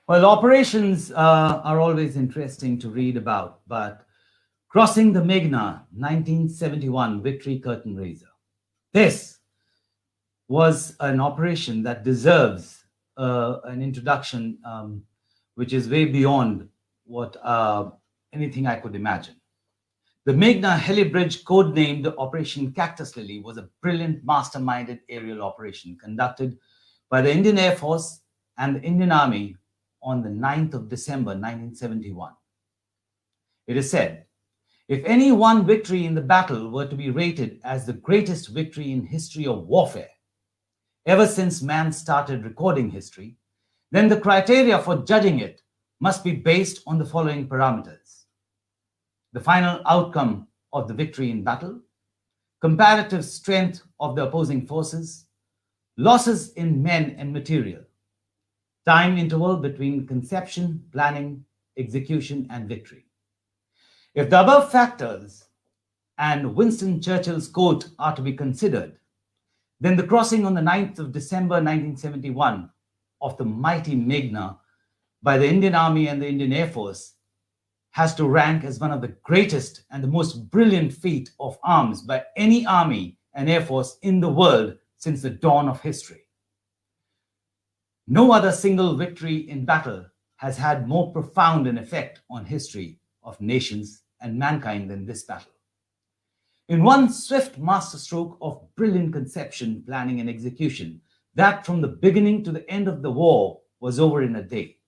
Well, operations are always interesting to read about, but crossing the Meghna, 1971 victory curtain raiser. This was an operation that deserves an introduction which is way beyond what anything I could imagine. The Meghna heli bridge, codenamed Operation Cactus Lily, was a brilliant masterminded aerial operation conducted by the Indian Air Force and the Indian Army on the 9th of December 1971. It is said, if any one victory in the battle were to be rated as the greatest victory in history of warfare, ever since man started recording history, then the criteria for judging it must be based on the following parameters: the final outcome of the victory in battle, comparative strength of the opposing forces, losses in men and material, time interval between conception, planning, execution, and victory. If the above factors and Winston Churchill's quote are to be considered, then the crossing on the 9th of December 1971 of the mighty Meghna by the Indian Army and the Indian Air Force has to rank as one of the greatest and the most brilliant feat of arms by any army and air force in the world since the dawn of history. No other single victory in battle has had more profound an effect on history of nations and mankind than this battle. In one swift masterstroke of brilliant conception, planning, and execution, that from the beginning to the end of the war was over in a day.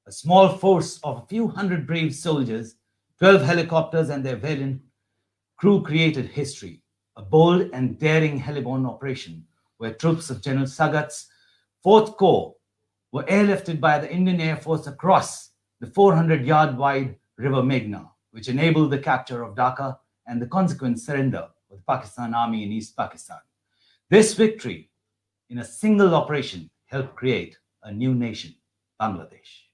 A small force of a few hundred brave soldiers, 12 helicopters, and their valiant crew created history. A bold and daring heliborne operation where troops of General Sagat's 4th Corps were airlifted by the Indian Air Force across the 400-yard wide River Meghna, which enabled the capture of Dhaka and the consequent surrender of the Pakistan Army in East Pakistan. This victory in a single operation helped create a new nation, Bangladesh.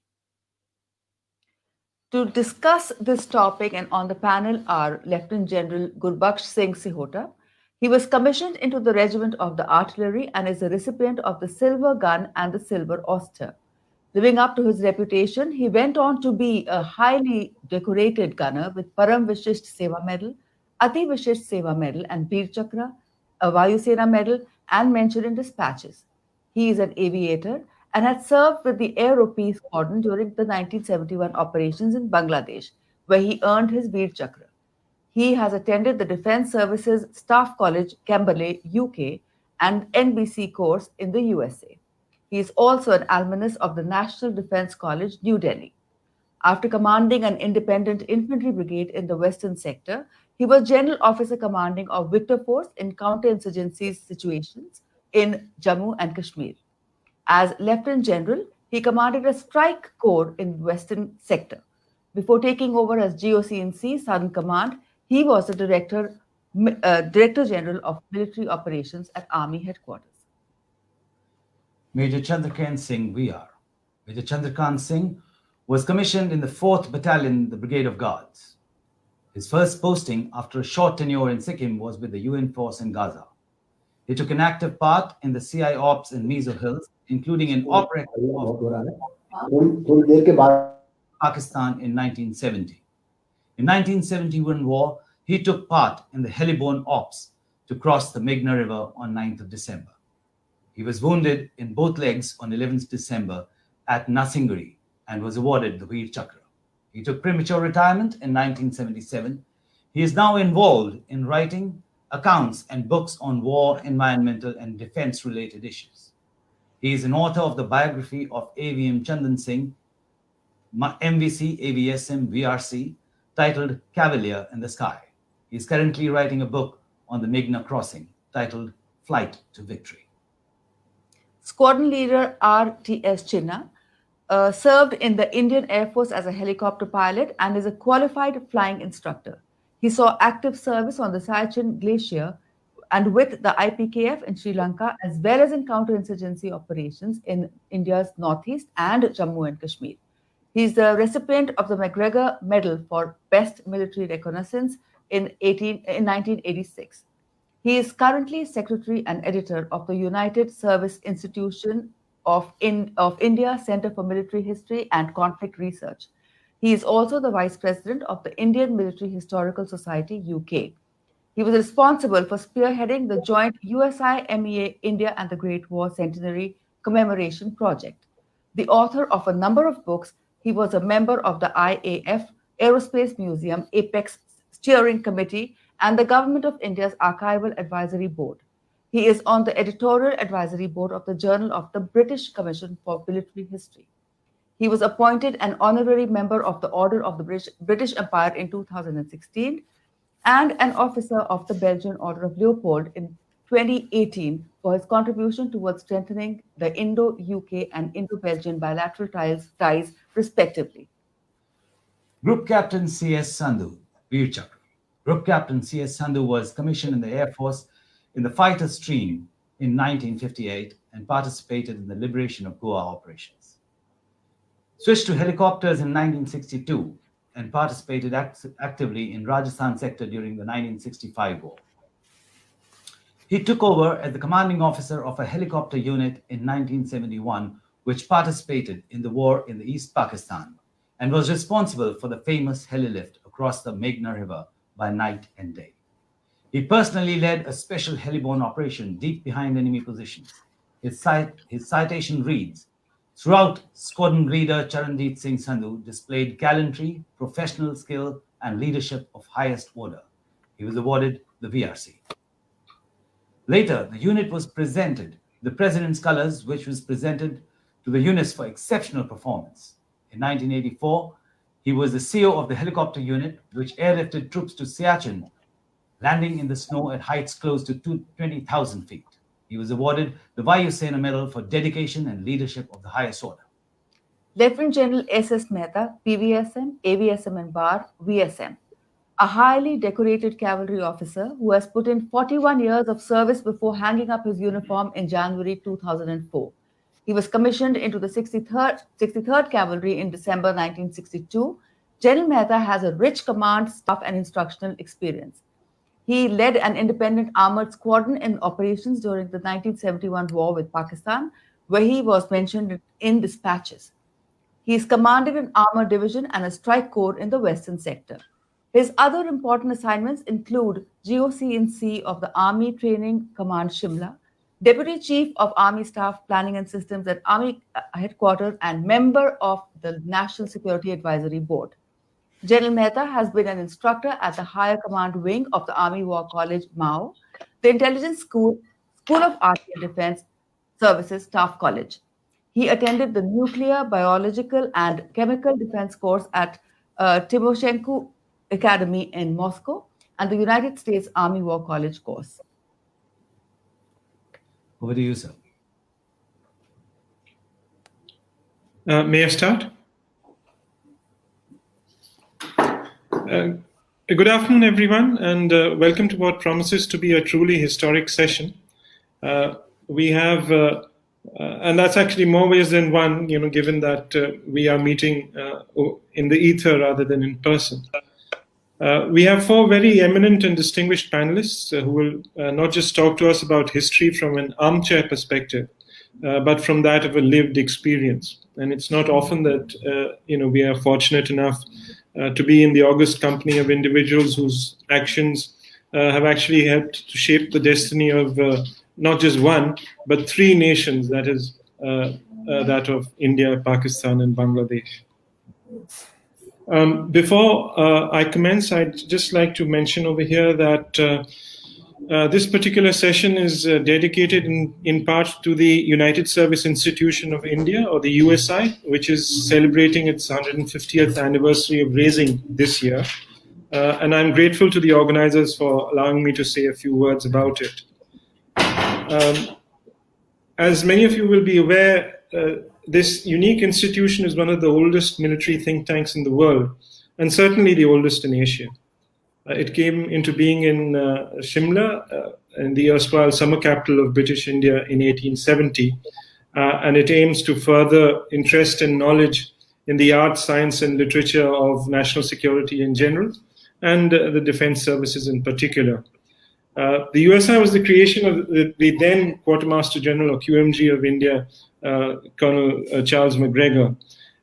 To discuss this topic and on the panel are Lieutenant General Gurbaksh Singh Sihota. He was commissioned into the Regiment of the Artillery and is a recipient of the Silver Gun and the Silver Oyster. Living up to his reputation, he went on to be a highly decorated gunner with Param Vishisht Seva Medal, Ati Vishisht Seva Medal, and Bir Chakra, a Vayu Sena Medal, and mentioned in dispatches. He is an aviator and had served with the Air Peace Squadron during the 1971 operations in Bangladesh, where he earned his Bir Chakra. He has attended the Defense Services Staff College, Camberley, UK, and NBC course in the USA. He is also an alumnus of the National Defense College, New Delhi. After commanding an independent infantry brigade in the Western Sector, he was General Officer commanding of Victor Force in counterinsurgency situations in Jammu and Kashmir. As Lieutenant General, he commanded a strike corps in Western Sector. Before taking over as GOC&C Southern Command, he was the Director General of Military Operations at Army Headquarters. Major Chandrakant Singh VR. Major Chandrakant Singh was commissioned in the 4th Battalion, the Brigade of Guards. His first posting after a short tenure in Sikkim was with the UN force in Gaza. He took an active part in the CI Ops in Mizo Hills, including an operation of Pakistan in 1970. In 1971 war, he took part in the heliborne ops to cross the Meghna River on 9th of December. He was wounded in both legs on 11th December at Nasingri and was awarded the Veer Chakra. He took premature retirement in 1977. He is now involved in writing accounts and books on war, environmental, and defense-related issues. He is an author of the biography of AVM Chandan Singh, MVC, AVSM, VRC, titled Cavalier in the Sky. He is currently writing a book on the Meghna crossing titled Flight to Victory. Squadron leader RTS Chhina served in the Indian Air Force as a helicopter pilot and is a qualified flying instructor. He saw active service on the Siachen Glacier and with the IPKF in Sri Lanka, as well as in counterinsurgency operations in India's northeast and Jammu and Kashmir. He is the recipient of the McGregor Medal for Best Military Reconnaissance in 1986. He is currently secretary and editor of the United Service Institution of India Center for Military History and Conflict Research. He is also the Vice President of the Indian Military Historical Society, UK. He was responsible for spearheading the joint USI-MEA India and the Great War Centenary Commemoration Project. The author of a number of books, he was a member of the IAF Aerospace Museum Apex Steering Committee and the Government of India's Archival Advisory Board. He is on the editorial advisory board of the Journal of the British Commission for Military History. He was appointed an honorary member of the Order of the British Empire in 2016 and an officer of the Belgian Order of Leopold in 2018 for his contribution towards strengthening the Indo-UK and Indo-Belgian bilateral ties, respectively. Group Captain CS Sandhu, Veer Chakra. Group Captain CS Sandhu was commissioned in the Air Force in the fighter stream in 1958 and participated in the liberation of Goa operations. Switched to helicopters in 1962 and participated actively in Rajasthan sector during the 1965 war. He took over as the commanding officer of a helicopter unit in 1971, which participated in the war in the East Pakistan and was responsible for the famous heli-lift across the Meghna River by night and day. He personally led a special heliborne operation deep behind enemy positions. His citation reads, "Throughout, squadron leader Charanjit Singh Sandhu displayed gallantry, professional skill, and leadership of highest order." He was awarded the VRC. Later, the unit was presented the President's Colors, which was presented to the units for exceptional performance. In 1984, he was the CO of the helicopter unit, which airlifted troops to Siachen, landing in the snow at heights close to 20,000 feet. He was awarded the Vayu Sena Medal for dedication and leadership of the highest order. Lieutenant General S.S. Mehta, PVSM, AVSM and BAR, VSM, a highly decorated cavalry officer who has put in 41 years of service before hanging up his uniform in January 2004. He was commissioned into the 63rd Cavalry in December 1962. General Mehta has a rich command, staff, and instructional experience. He led an independent armored squadron in operations during the 1971 war with Pakistan, where he was mentioned in dispatches. He is commanded an armored division and a strike corps in the western sector. His other important assignments include GOC&C of the Army Training Command Shimla, Deputy Chief of Army Staff Planning and Systems at Army Headquarters, and member of the National Security Advisory Board. General Mehta has been an instructor at the Higher Command Wing of the Army War College, Mao, the Intelligence School of Arts and Defense Services, Staff College. He attended the Nuclear, Biological, and Chemical Defense course at Timoshenko Academy in Moscow and the United States Army War College course. Over to you, sir. May I start? Good afternoon, everyone, and welcome to what promises to be a truly historic session. We have, and that's actually more ways than one, given that we are meeting in the ether rather than in person. We have four very eminent and distinguished panelists who will not just talk to us about history from an armchair perspective, but from that of a lived experience. And it's not often that we are fortunate enough to be in the august company of individuals whose actions have actually helped to shape the destiny of not just one, but three nations, that is that of India, Pakistan, and Bangladesh. Before I commence, I'd just like to mention over here that this particular session is dedicated in part to the United Service Institution of India, or the USI, which is celebrating its 150th anniversary of raising this year. And I'm grateful to the organizers for allowing me to say a few words about it. As many of you will be aware, this unique institution is one of the oldest military think tanks in the world, and certainly the oldest in Asia. It came into being in Shimla, in the erstwhile summer capital of British India, in 1870, and it aims to further interest and knowledge in the arts, science, and literature of national security in general, and the defense services in particular. The USI was the creation of the then Quartermaster General or QMG of India, Colonel Charles McGregor.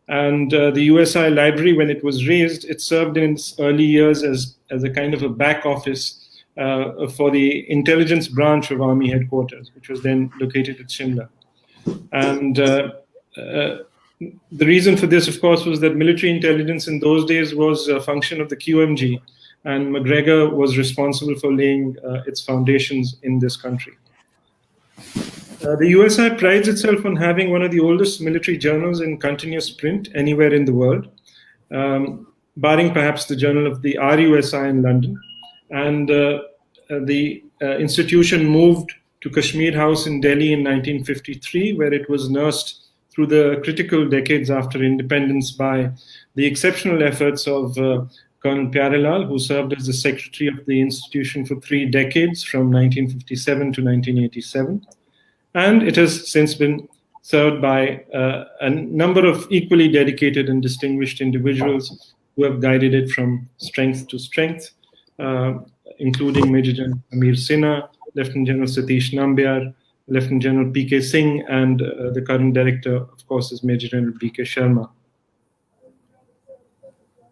And the USI Library, when it was raised, it served in its early years as a kind of a back office for the intelligence branch of Army headquarters, which was then located at Shimla. And the reason for this, of course, was that military intelligence in those days was a function of the QMG, and McGregor was responsible for laying its foundations in this country. The USI prides itself on having one of the oldest military journals in continuous print anywhere in the world, barring perhaps the journal of the RUSI in London. And the institution moved to Kashmir House in Delhi in 1953, where it was nursed through the critical decades after independence by the exceptional efforts of Colonel Pyarelal, who served as the secretary of the institution for 3 decades, from 1957 to 1987. And it has since been served by a number of equally dedicated and distinguished individuals who have guided it from strength to strength, including Major General Amir Sinha, Lieutenant General Satish Nambiar, Lieutenant General P.K. Singh, and the current director, of course, is Major General B.K. Sharma.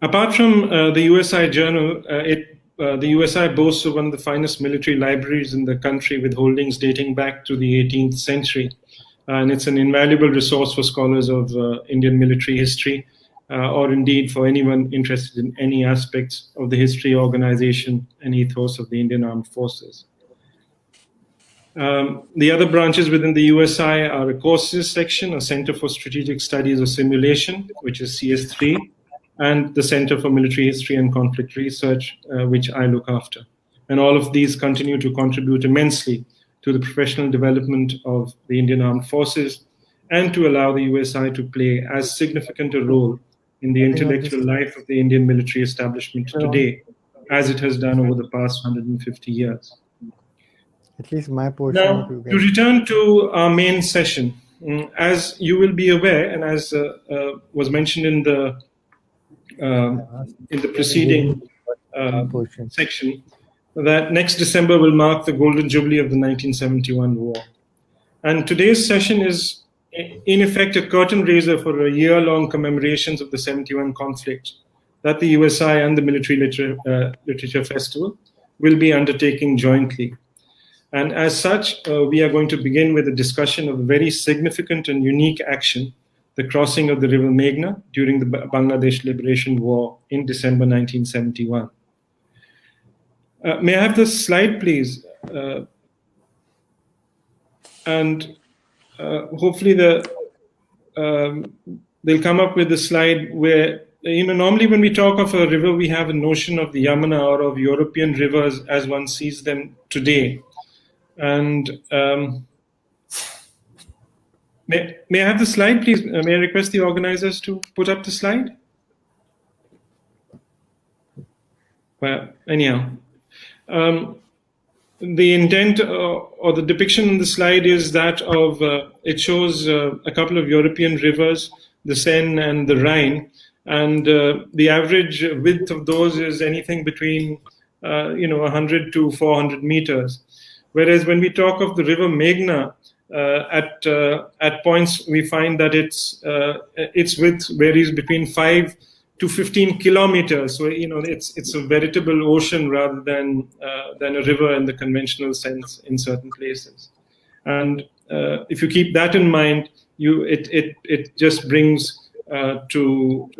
Apart from the USI Journal, the USI boasts of one of the finest military libraries in the country, with holdings dating back to the 18th century. And it's an invaluable resource for scholars of Indian military history, or indeed for anyone interested in any aspects of the history, organization, and ethos of the Indian Armed Forces. The other branches within the USI are a courses section, a Center for Strategic Studies of Simulation, which is CS3, and the Center for Military History and Conflict Research, which I look after. And all of these continue to contribute immensely to the professional development of the Indian Armed Forces, and to allow the USI to play as significant a role in the intellectual life of the Indian military establishment today, as it has done over the past 150 years. At least my portion. Now, to return to our main session, as you will be aware, and as was mentioned in the preceding section, that next December will mark the golden jubilee of the 1971 war. And today's session is, in effect, a curtain raiser for a year-long commemorations of the 71 conflict that the USI and the Military Literature Festival will be undertaking jointly. And as such, we are going to begin with a discussion of a very significant and unique action, the crossing of the river Meghna during the Bangladesh Liberation War in December 1971. May I have the slide, please? And hopefully they'll come up with a slide where, normally when we talk of a river, we have a notion of the Yamuna or of European rivers as one sees them today. And may I have the slide, please? May I request the organizers to put up the slide? Well, anyhow, the intent or the depiction on the slide is that of, it shows a couple of European rivers, the Seine and the Rhine, and the average width of those is anything between 100 to 400 meters. Whereas when we talk of the river Meghna, at points we find that its width varies between 5 to 15 kilometers. So it's a veritable ocean rather than a river in the conventional sense in certain places. And if you keep that in mind, it just brings to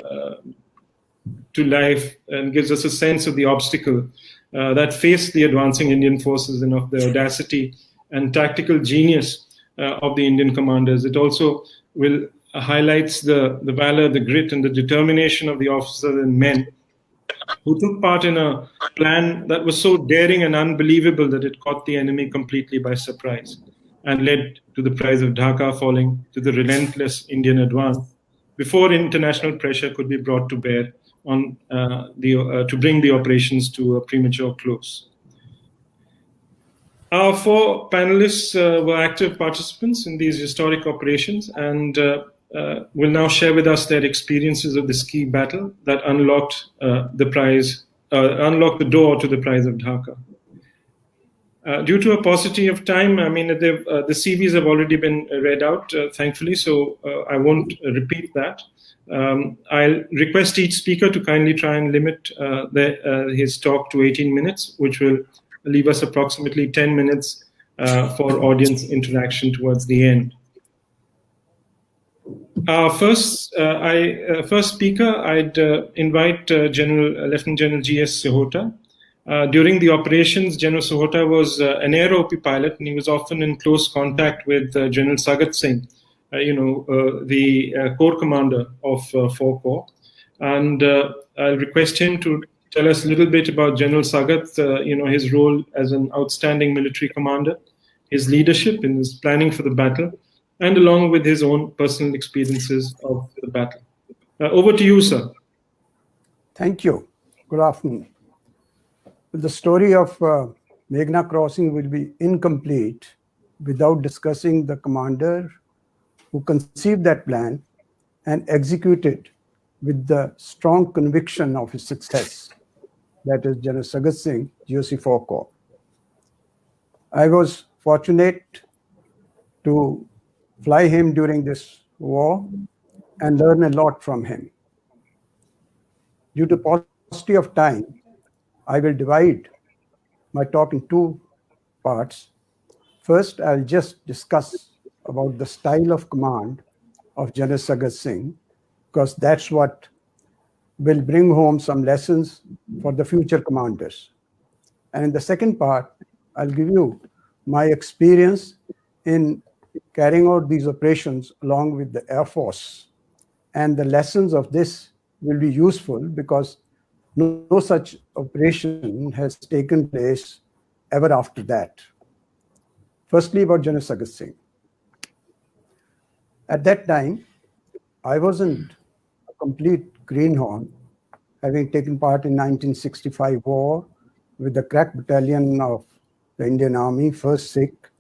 life and gives us a sense of the obstacle that faced the advancing Indian forces and of the audacity and tactical genius of the Indian commanders. It also highlights the valor, the grit, and the determination of the officers and men who took part in a plan that was so daring and unbelievable that it caught the enemy completely by surprise and led to the prize of Dhaka falling to the relentless Indian advance before international pressure could be brought to bear on to bring the operations to a premature close. Our 4 panelists were active participants in these historic operations and will now share with us their experiences of this key battle that unlocked the door to the prize of Dhaka. Due to a paucity of time, I mean, the CVs have already been read out, thankfully, so I won't repeat that. I'll request each speaker to kindly try and limit his talk to 18 minutes, which will leave us approximately 10 minutes for audience interaction towards the end. Our first speaker, I'd invite Lieutenant General GS Sihota. During the operations, General Sihota was an air OP pilot, and he was often in close contact with General Sagat Singh, the Corps Commander of 4 Corps. And I'll request him to tell us a little bit about General Sagat, his role as an outstanding military commander, his leadership in his planning for the battle, and along with his own personal experiences of the battle. Over to you, sir. Thank you. Good afternoon. The story of Meghna crossing will be incomplete without discussing the commander who conceived that plan and executed with the strong conviction of his success, that is General Sagat Singh, GOC 4 Corps. I was fortunate to fly him during this war and learn a lot from him. Due to paucity of time, I will divide my talk in 2 parts. First, I'll just discuss about the style of command of General Sagat Singh, because that's what will bring home some lessons for the future commanders. And in the second part, I'll give you my experience in carrying out these operations along with the Air Force. And the lessons of this will be useful because no such operation has taken place ever after that. Firstly, about General Sagat Singh. At that time, I wasn't a complete greenhorn, having taken part in 1965 war with the crack battalion of the Indian Army, 1st Sikh,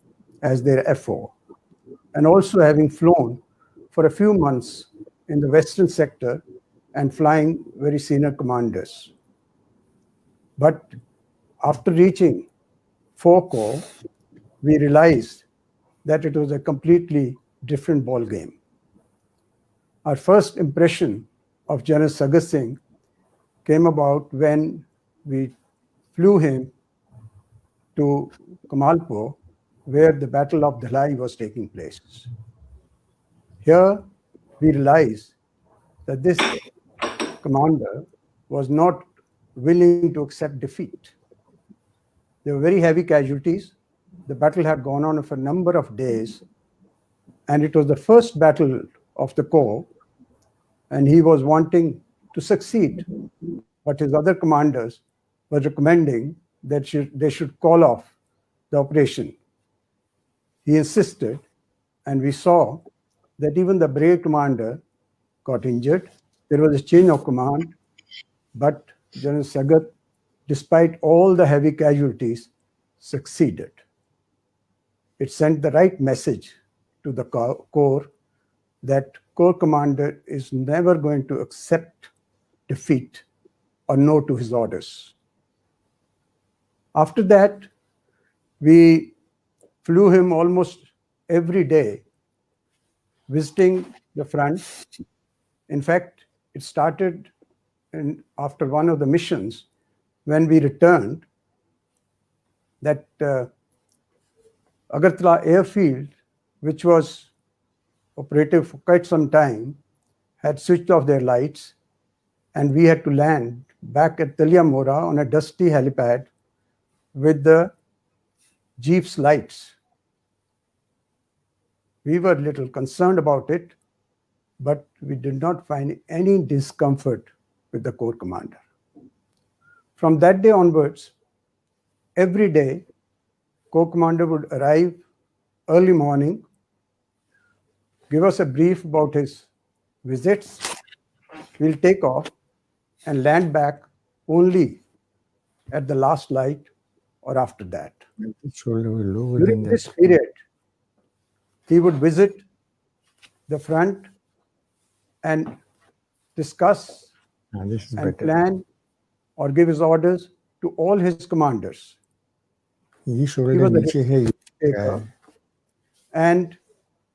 as their FO, and also having flown for a few months in the Western sector and flying very senior commanders. But after reaching 4 Corps, we realized that it was a completely different ball game. Our first impression of General Sagat Singh came about when we flew him to Kamalpur, where the Battle of Dhalai was taking place. Here, we realized that this commander was not willing to accept defeat. There were very heavy casualties. The battle had gone on for a number of days, and it was the first battle of the Corps, and he was wanting to succeed. But his other commanders were recommending that they should call off the operation. He insisted, and we saw that even the brave commander got injured. There was a change of command, but General Sagat, despite all the heavy casualties, succeeded. It sent the right message to the Corps that Corps commander is never going to accept defeat or no to his orders. After that, we flew him almost every day, visiting the front. In fact, it started after one of the missions when we returned that Agartala airfield, which was operative for quite some time, had switched off their lights, and we had to land back at Taliamora on a dusty helipad with the jeep's lights. We were a little concerned about it, but we did not find any discomfort with the Corps commander. From that day onwards, every day, Corps commander would arrive early morning, give us a brief about his visits. We'll take off and land back only at the last light or after that. During this period, he would visit the front and discuss and plan or give his orders to all his commanders. ये shoulder He was a नीचे है risk taker. And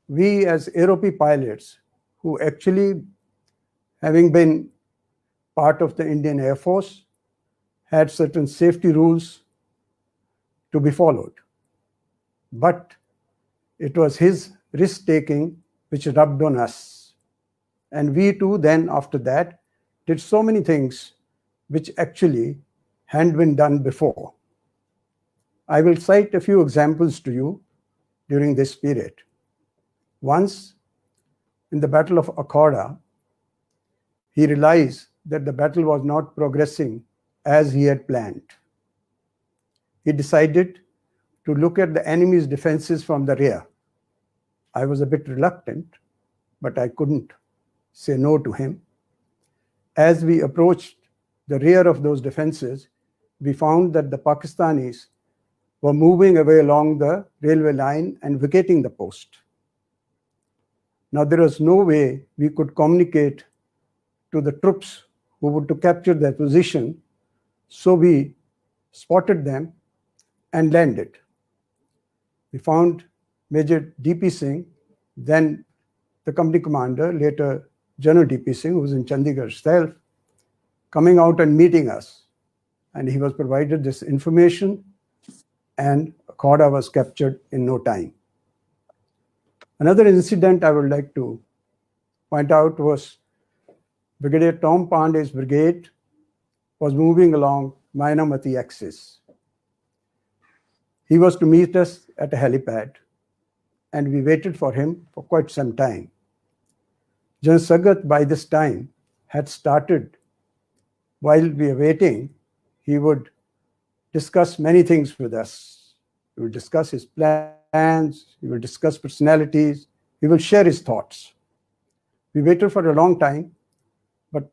we as aeroplane pilots, who actually, having been part of the Indian Air Force, had certain safety rules to be followed. But it was his risk-taking which rubbed on us. And we too then, after that, did so many things which actually hadn't been done before. I will cite a few examples to you during this period. Once, in the Battle of Akhoda, he realized that the battle was not progressing as he had planned. He decided to look at the enemy's defenses from the rear. I was a bit reluctant, but I couldn't say no to him. As we approached the rear of those defenses, we found that the Pakistanis were moving away along the railway line and vacating the post. Now, there was no way we could communicate to the troops who were to capture their position, so we spotted them and landed. We found Major D.P. Singh, then the company commander, later General D.P. Singh, who was in Chandigarh itself, coming out and meeting us. And he was provided this information, and Akhoda was captured in no time. Another incident I would like to point out was Brigadier Tom Pandey's brigade was moving along Mainamati axis. He was to meet us at a helipad, and we waited for him for quite some time. General Sagat, by this time, had started. While we were waiting, he would discuss many things with us. He would discuss his plans, he will discuss personalities, he will share his thoughts. We waited for a long time, but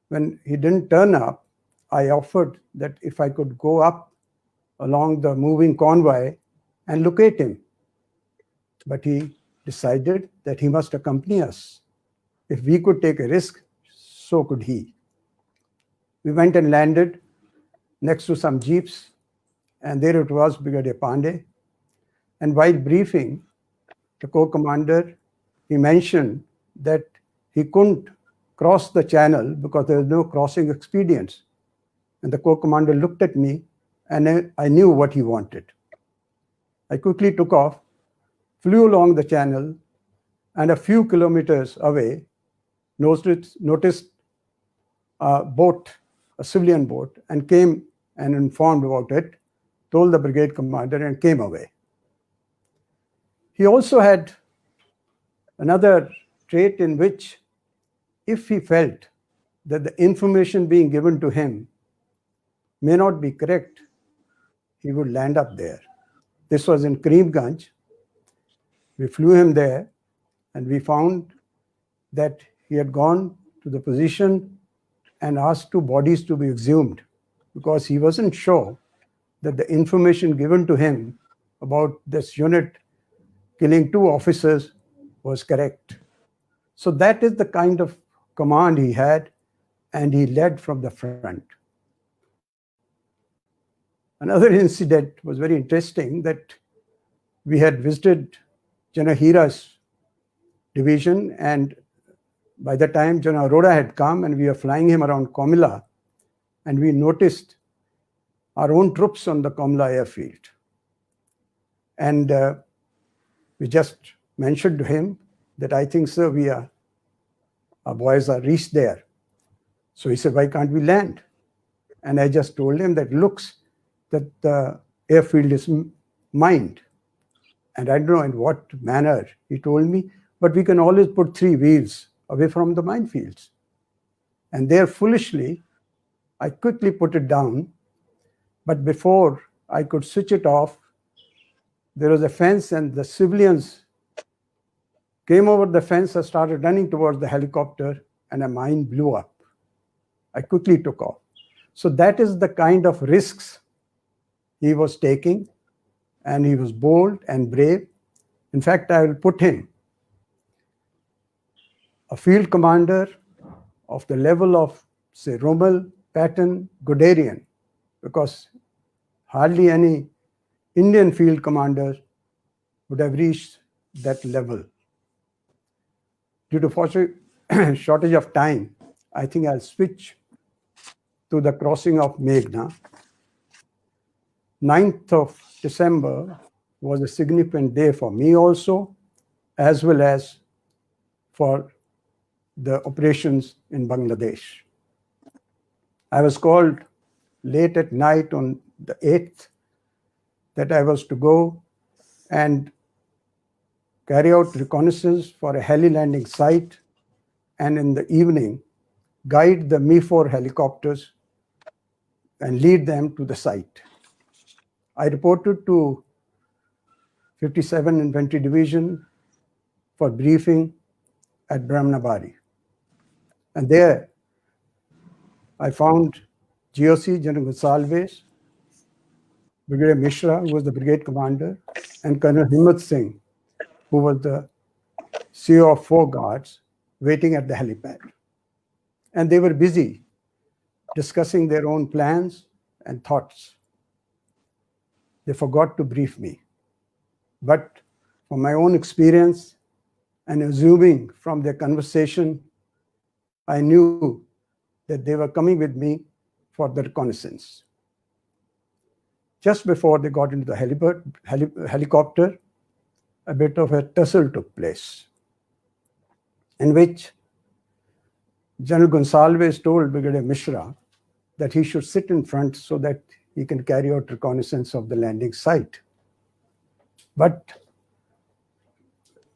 when he didn't turn up, I offered that if I could go up along the moving convoy and locate him. But he decided that he must accompany us. If we could take a risk, so could he. We went and landed next to some jeeps, and there it was, Brigadier Pandey. And while briefing the corps commander, he mentioned that he couldn't cross the channel because there was no crossing expedients. And the corps commander looked at me, and I knew what he wanted. I quickly took off, flew along the channel, and a few kilometers away, noticed a boat, a civilian boat, and came and informed about it, told the brigade commander, and came away. He also had another trait in which, if he felt that the information being given to him may not be correct, he would land up there. This was in Karimganj. We flew him there, and we found that he had gone to the position and asked 2 bodies to be exhumed because he wasn't sure that the information given to him about this unit killing 2 officers was correct. So that is the kind of command he had, and he led from the front. Another incident was very interesting, that we had visited General Hira's division, and by the time General Arora had come and we were flying him around Komila, and we noticed our own troops on the Komila airfield. And we just mentioned to him that, I think, sir, our boys are reached there. So he said, why can't we land? And I just told him that looks that the airfield is mined. And I don't know in what manner, he told me, but we can always put 3 wheels away from the minefields. And there, foolishly, I quickly put it down, but before I could switch it off, there was a fence, and the civilians came over the fence and started running towards the helicopter, and a mine blew up. I quickly took off. So that is the kind of risks he was taking, and he was bold and brave. In fact, I will put him a field commander of the level of, say, Rommel, Patton, Guderian, because hardly any Indian field commanders would have reached that level. Due to shortage of time, I think I'll switch to the crossing of Meghna. 9th of December was a significant day for me also, as well as for the operations in Bangladesh. I was called late at night on the 8th that I was to go and carry out reconnaissance for a heli landing site, and in the evening guide the Mi-4 helicopters and lead them to the site. I reported to 57 Infantry Division for briefing at Brahmanabari. And there I found GOC General Gonsalves, Brigadier Mishra, who was the brigade commander, and Colonel Himmat Singh, who was the CEO of 4 guards, waiting at the helipad. And they were busy discussing their own plans and thoughts. They forgot to brief me. But from my own experience and assuming from their conversation, I knew that they were coming with me for the reconnaissance. Just before they got into the helicopter, a bit of a tussle took place, in which General Gonsalves told Brigadier Mishra that he should sit in front so that he can carry out reconnaissance of the landing site. But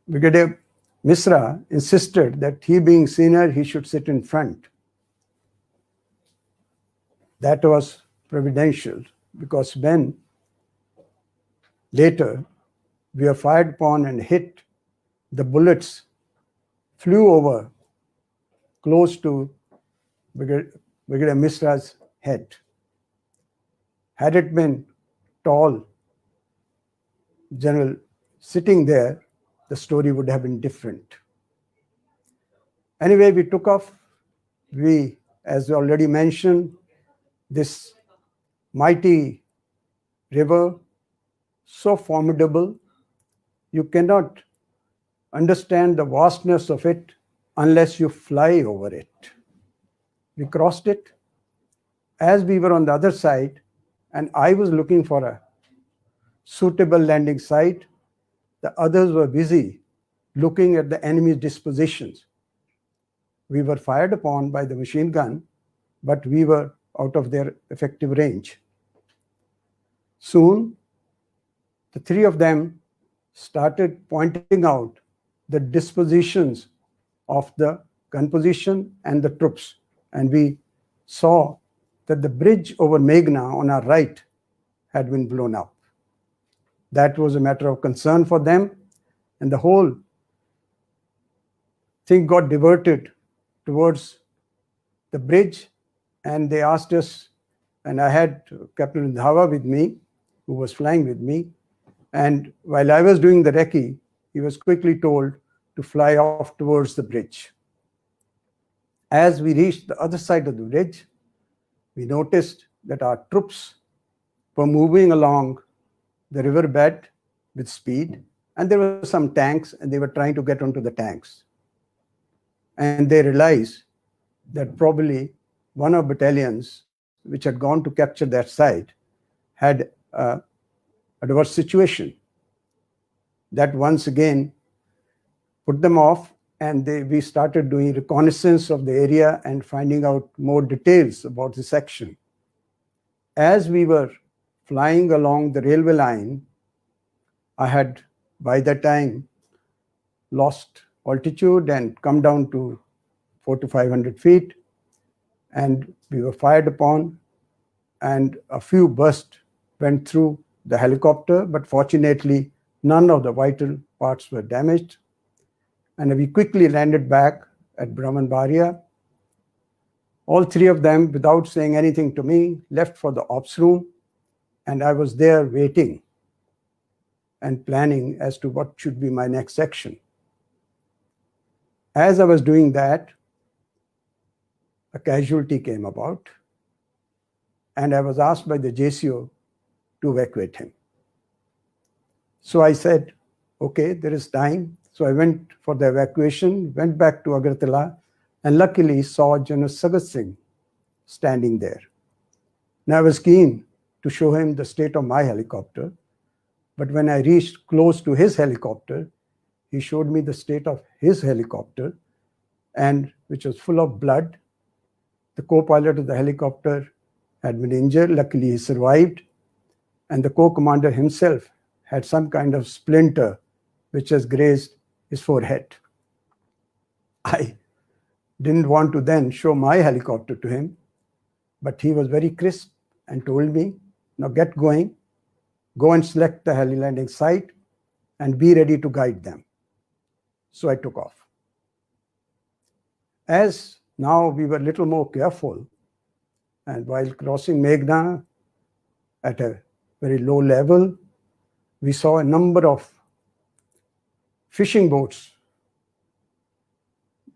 Brigadier Mishra insisted that he, being senior, he should sit in front. That was providential, because when later we were fired upon and hit, the bullets flew over close to Brigadier Mishra's head. Had it been tall general sitting there, the story would have been different. Anyway, we took off. We, as already mentioned, this mighty river, so formidable, you cannot understand the vastness of it unless you fly over it. We crossed it. As we were on the other side, and I was looking for a suitable landing site, the others were busy looking at the enemy's dispositions. We were fired upon by the machine gun, but we were out of their effective range. Soon, the 3 of them started pointing out the dispositions of the gun position and the troops, and we saw that the bridge over Meghna on our right had been blown up. That was a matter of concern for them, and the whole thing got diverted towards the bridge, and they asked us, and I had Captain Dhava with me, who was flying with me, and while I was doing the recce, he was quickly told to fly off towards the bridge. As we reached the other side of the bridge, we noticed that our troops were moving along the riverbed with speed, and there were some tanks, and they were trying to get onto the tanks. And they realized that probably one of battalions which had gone to capture that site had an adverse situation. That once again put them off, and we started doing reconnaissance of the area and finding out more details about this action. As we were flying along the railway line, I had by that time lost altitude and come down to 400 to 500 feet, and we were fired upon, and a few bursts went through the helicopter, but fortunately none of the vital parts were damaged, and we quickly landed back at Brahmanbaria. All 3 of them, without saying anything to me, left for the ops room, and I was there waiting and planning as to what should be my next action. As I was doing that, a casualty came about, and I was asked by the JCO to evacuate him. So I said, okay, there is time. So I went for the evacuation, went back to Agartala, and luckily saw General Sagat Singh standing there. Now I was keen to show him the state of my helicopter, but when I reached close to his helicopter, he showed me the state of his helicopter, and which was full of blood. The co-pilot of the helicopter had been injured. Luckily, he survived. And the co-commander himself had some kind of splinter which has grazed his forehead. I didn't want to then show my helicopter to him, but he was very crisp and told me, now get going, go and select the heli landing site and be ready to guide them. So I took off. As now we were a little more careful, and while crossing Meghna at a very low level, we saw a number of fishing boats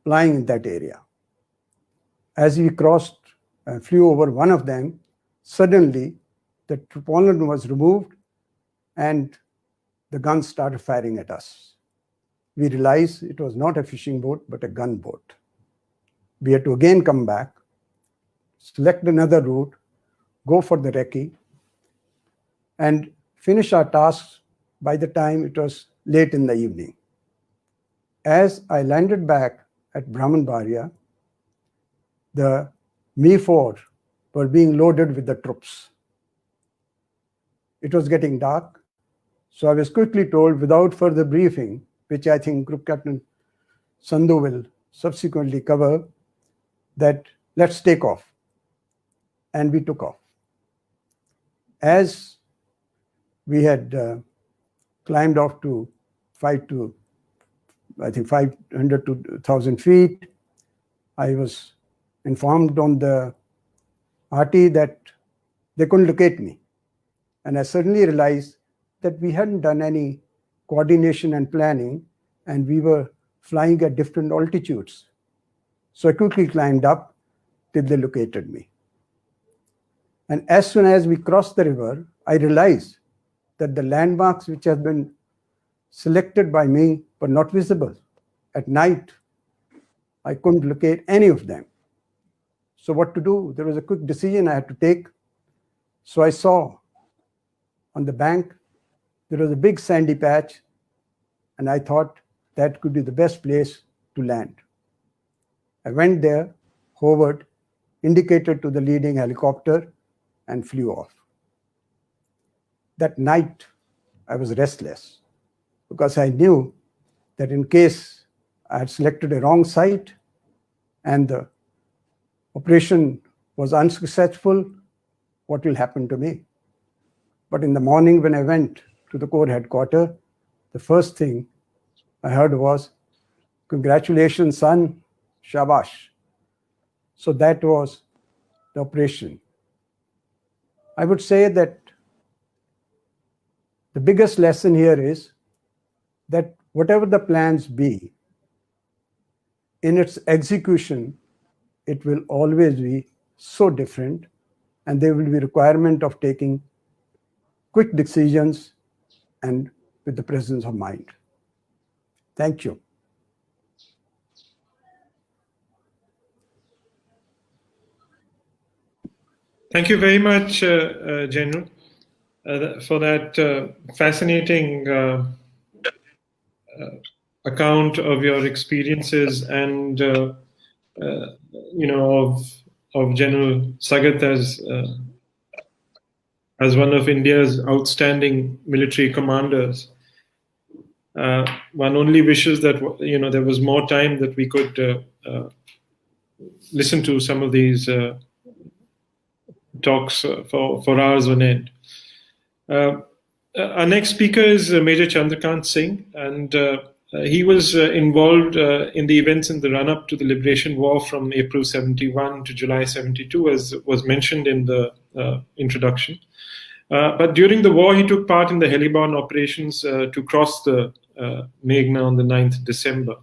lying in that area. As we crossed and flew over one of them, suddenly the tarpaulin was removed and the guns started firing at us. We realized it was not a fishing boat, but a gunboat. We had to again come back, select another route, go for the recce, and finish our tasks by the time it was late in the evening. As I landed back at Brahmanbaria, the Mi-4 were being loaded with the troops. It was getting dark, so I was quickly told without further briefing, which I think Group Captain Sandhu will subsequently cover, that let's take off. And we took off. As we had climbed off to 500 to 1,000 feet, I was informed on the RT that they couldn't locate me. And I suddenly realized that we hadn't done any coordination and planning, and we were flying at different altitudes. So I quickly climbed up till they located me. And as soon as we crossed the river, I realized that the landmarks which had been selected by me were not visible. At night, I couldn't locate any of them. So what to do? There was a quick decision I had to take. So I saw on the bank, there was a big sandy patch, and I thought that could be the best place to land. I went there, hovered, indicated to the leading helicopter, and flew off. That night, I was restless because I knew that in case I had selected a wrong site and the operation was unsuccessful, what will happen to me? But in the morning when I went to the Corps headquarters, the first thing I heard was, "Congratulations, son, shabash." So that was the operation. I would say that the biggest lesson here is that whatever the plans be, in its execution, it will always be so different, and there will be requirement of taking quick decisions and with the presence of mind. Thank you. Thank you very much, General, for that fascinating account of your experiences and of General Sagat as one of India's outstanding military commanders. One only wishes that there was more time that we could listen to some of these talks for hours on end. Our next speaker is Major Chandrakant Singh, and he was involved in the events in the run-up to the Liberation War from April 71 to July 72, as was mentioned in the introduction. But during the war, he took part in the heliborne operations to cross the Meghna on the 9th December.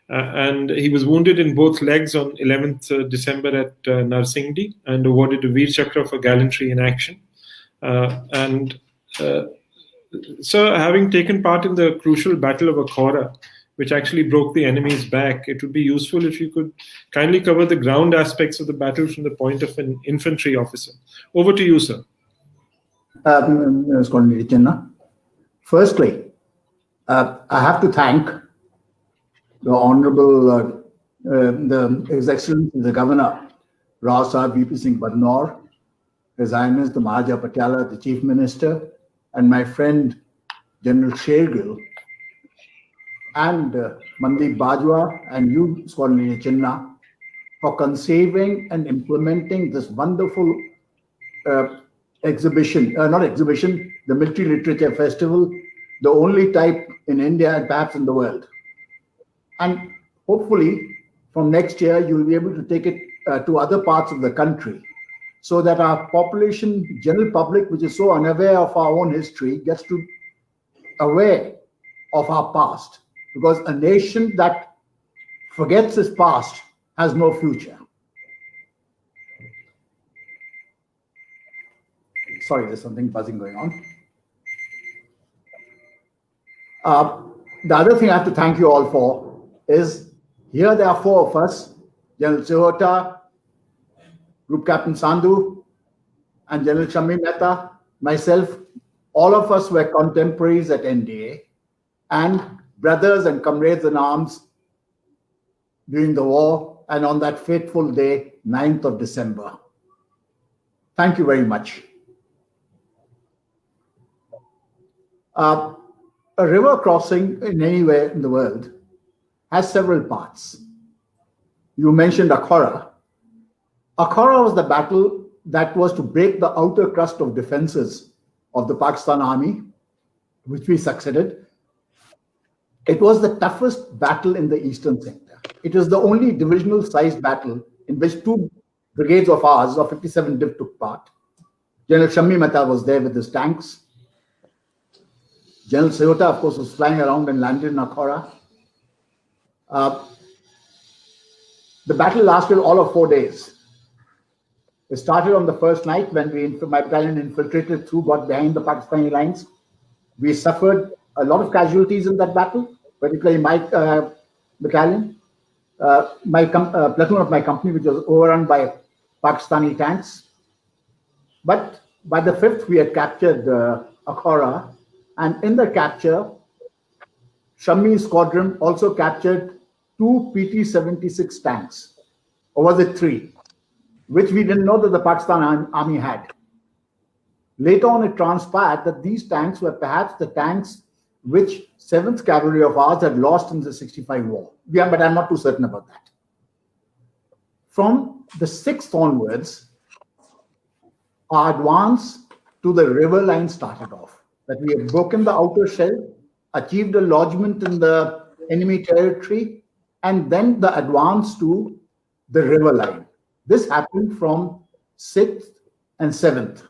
And he was wounded in both legs on 11th December at Narsingdi and awarded a Veer Chakra for gallantry in action. And So, having taken part in the crucial Battle of Akhora, which actually broke the enemy's back, it would be useful if you could kindly cover the ground aspects of the battle from the point of an infantry officer. Over to you, sir. Firstly, I have to thank the Honorable, His Excellency, the Governor, Rao Sahib VP Singh Badnor, His Highness the Mahaja Patiala, the Chief Minister, and my friend General Shergill, and Mandeep Bajwa and you, Squadron Chinna, for conceiving and implementing this wonderful exhibition, not exhibition, the Military Literature Festival, the only type in India and perhaps in the world. And hopefully from next year, you'll be able to take it to other parts of the country so that our population, general public, which is so unaware of our own history, gets to aware of our past. Because a nation that forgets its past has no future. Sorry, there's something buzzing going on. The other thing I have to thank you all for is here there are four of us, General Sihota, Group Captain Sandhu, and General Shammi Mehta, myself. All of us were contemporaries at NDA and brothers and comrades in arms during the war and on that fateful day, 9th of December. Thank you very much. A river crossing in anywhere in the world has several parts. You mentioned Akhora. Akhora was the battle that was to break the outer crust of defenses of the Pakistan Army, which we succeeded. It was the toughest battle in the eastern sector. It was the only divisional sized battle in which two brigades of ours, of 57 Div, took part. General Shammi Mehta was there with his tanks. General Sihota, of course, was flying around and landed in Akhora. The battle lasted all of 4 days. It started on the first night when my battalion infiltrated through, got behind the Pakistani lines. We suffered a lot of casualties in that battle, particularly my battalion, platoon of my company, which was overrun by Pakistani tanks. But by the 5th, we had captured Akhora, and in the capture, Shammi's squadron also captured 2 PT-76 tanks, or was it 3, which we didn't know that the Pakistan Army had. Later on, it transpired that these tanks were perhaps the tanks which 7th Cavalry of ours had lost in the 65 war. Yeah, but I'm not too certain about that. From the 6th onwards, our advance to the river line started off. That we had broken the outer shell, achieved a lodgement in the enemy territory, and then the advance to the river line. This happened from 6th and 7th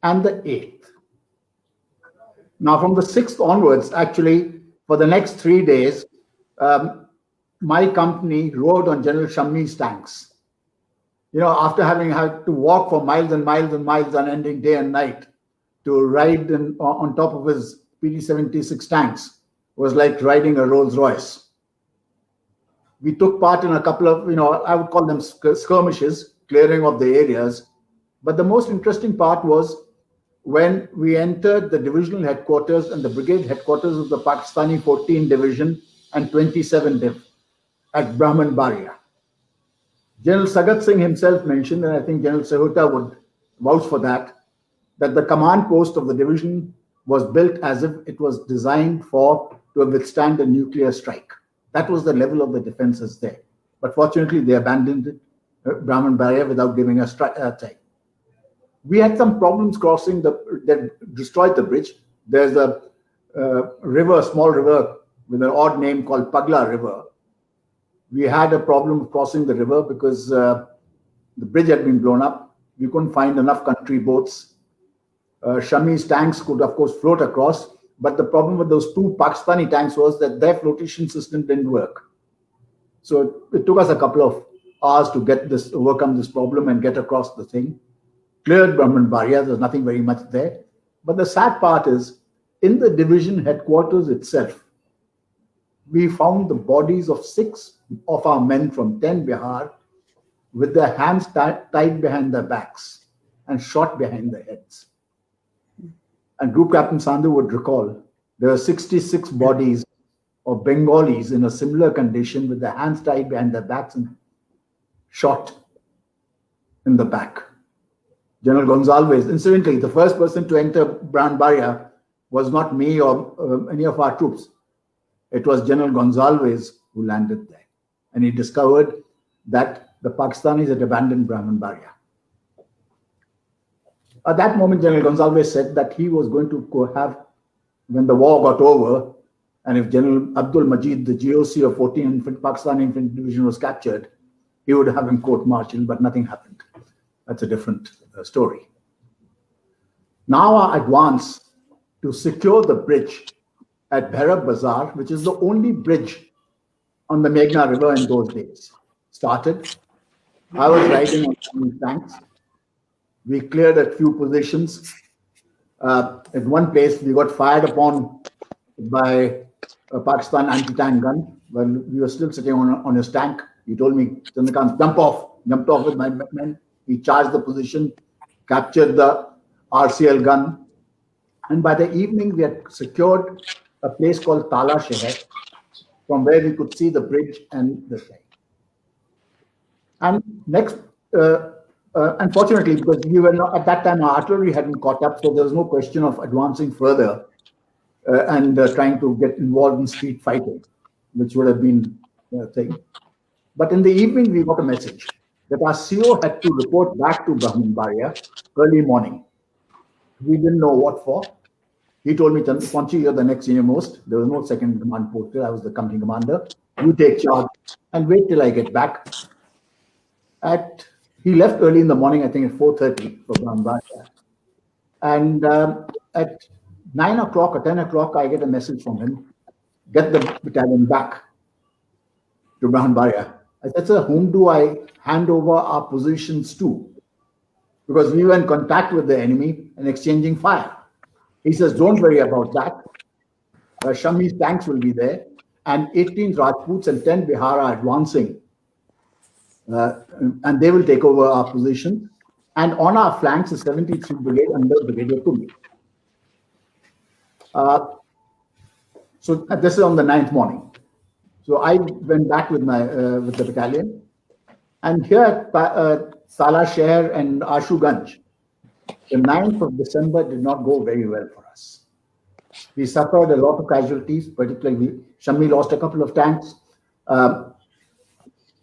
and the 8th. Now, from the 6th onwards, actually, for the next 3 days, my company rode on General Shammi's tanks. You know, after having had to walk for miles and miles and miles, unending day and night, to ride on top of his PT-76 tanks was like riding a Rolls Royce. We took part in a couple of, I would call them skirmishes, clearing of the areas. But the most interesting part was when we entered the divisional headquarters and the brigade headquarters of the Pakistani 14 Division and 27 Div at Brahman Baria. General Sagat Singh himself mentioned, and I think General Sihota would vouch for that the command post of the division was built as if it was designed to withstand a nuclear strike. That was the level of the defenses there. But fortunately, they abandoned it, Brahman Barrier, without giving us time. We had some problems crossing that destroyed the bridge. There's a river, a small river with an odd name called Pagla River. We had a problem of crossing the river because the bridge had been blown up. We couldn't find enough country boats. Shammi's tanks could, of course, float across, but the problem with those 2 Pakistani tanks was that their flotation system didn't work. So it took us a couple of hours to overcome this problem and get across the thing. Cleared Brahman Baria, there's nothing very much there. But the sad part is, in the division headquarters itself, we found the bodies of 6 of our men from 10 Bihar with their hands tied behind their backs and shot behind their heads. And Group Captain Sandhu would recall there were 66 bodies of Bengalis in a similar condition with their hands tied behind their backs and shot in the back. General Gonzalez, incidentally, the first person to enter Brahmanbaria was not me or any of our troops. It was General Gonzalez who landed there. And he discovered that the Pakistanis had abandoned Brahmanbaria. At that moment, General Gonzalez said that he was going to have, when the war got over, and if General Abdul Majid, the GOC of 14th Pakistani Infantry Division, was captured, he would have him court-martialed, but nothing happened. That's a different story. Now our advance to secure the bridge at Bhairab Bazaar, which is the only bridge on the Meghna River in those days, started. I was riding on tanks. We cleared a few positions. At one place, we got fired upon by a Pakistan anti-tank gun. When we were still sitting on his tank, he told me, Chandrakant, jump off. Jumped off with my men. We charged the position, captured the RCL gun. And by the evening, we had secured a place called Tala Sheher, from where we could see the bridge and the thing. And next, unfortunately, because we were not, at that time, our artillery hadn't caught up, so there was no question of advancing further and trying to get involved in street fighting, which would have been a thing. But in the evening, we got a message that our CO had to report back to Brahmanbaria early morning. We didn't know what for. He told me, Ponchi, you're the next senior most. There was no second command posted. I was the company commander. You take charge and wait till I get back. He left early in the morning, I think at 4:30 for Brahmanbaria. And at 9 o'clock or 10 o'clock, I get a message from him, get the battalion back to Brahmanbaria. I said, sir, whom do I hand over our positions to? Because we were in contact with the enemy and exchanging fire. He says, don't worry about that. Shami's tanks will be there. And 18 Rajputs and 10 Bihar are advancing. And they will take over our position. And on our flanks is 73rd Brigade under Brigadier Kumbi. So this is on the 9th morning. So I went back with the battalion. And here at Tala Sheher and Ashuganj, the 9th of December did not go very well for us. We suffered a lot of casualties, particularly Shami lost a couple of tanks.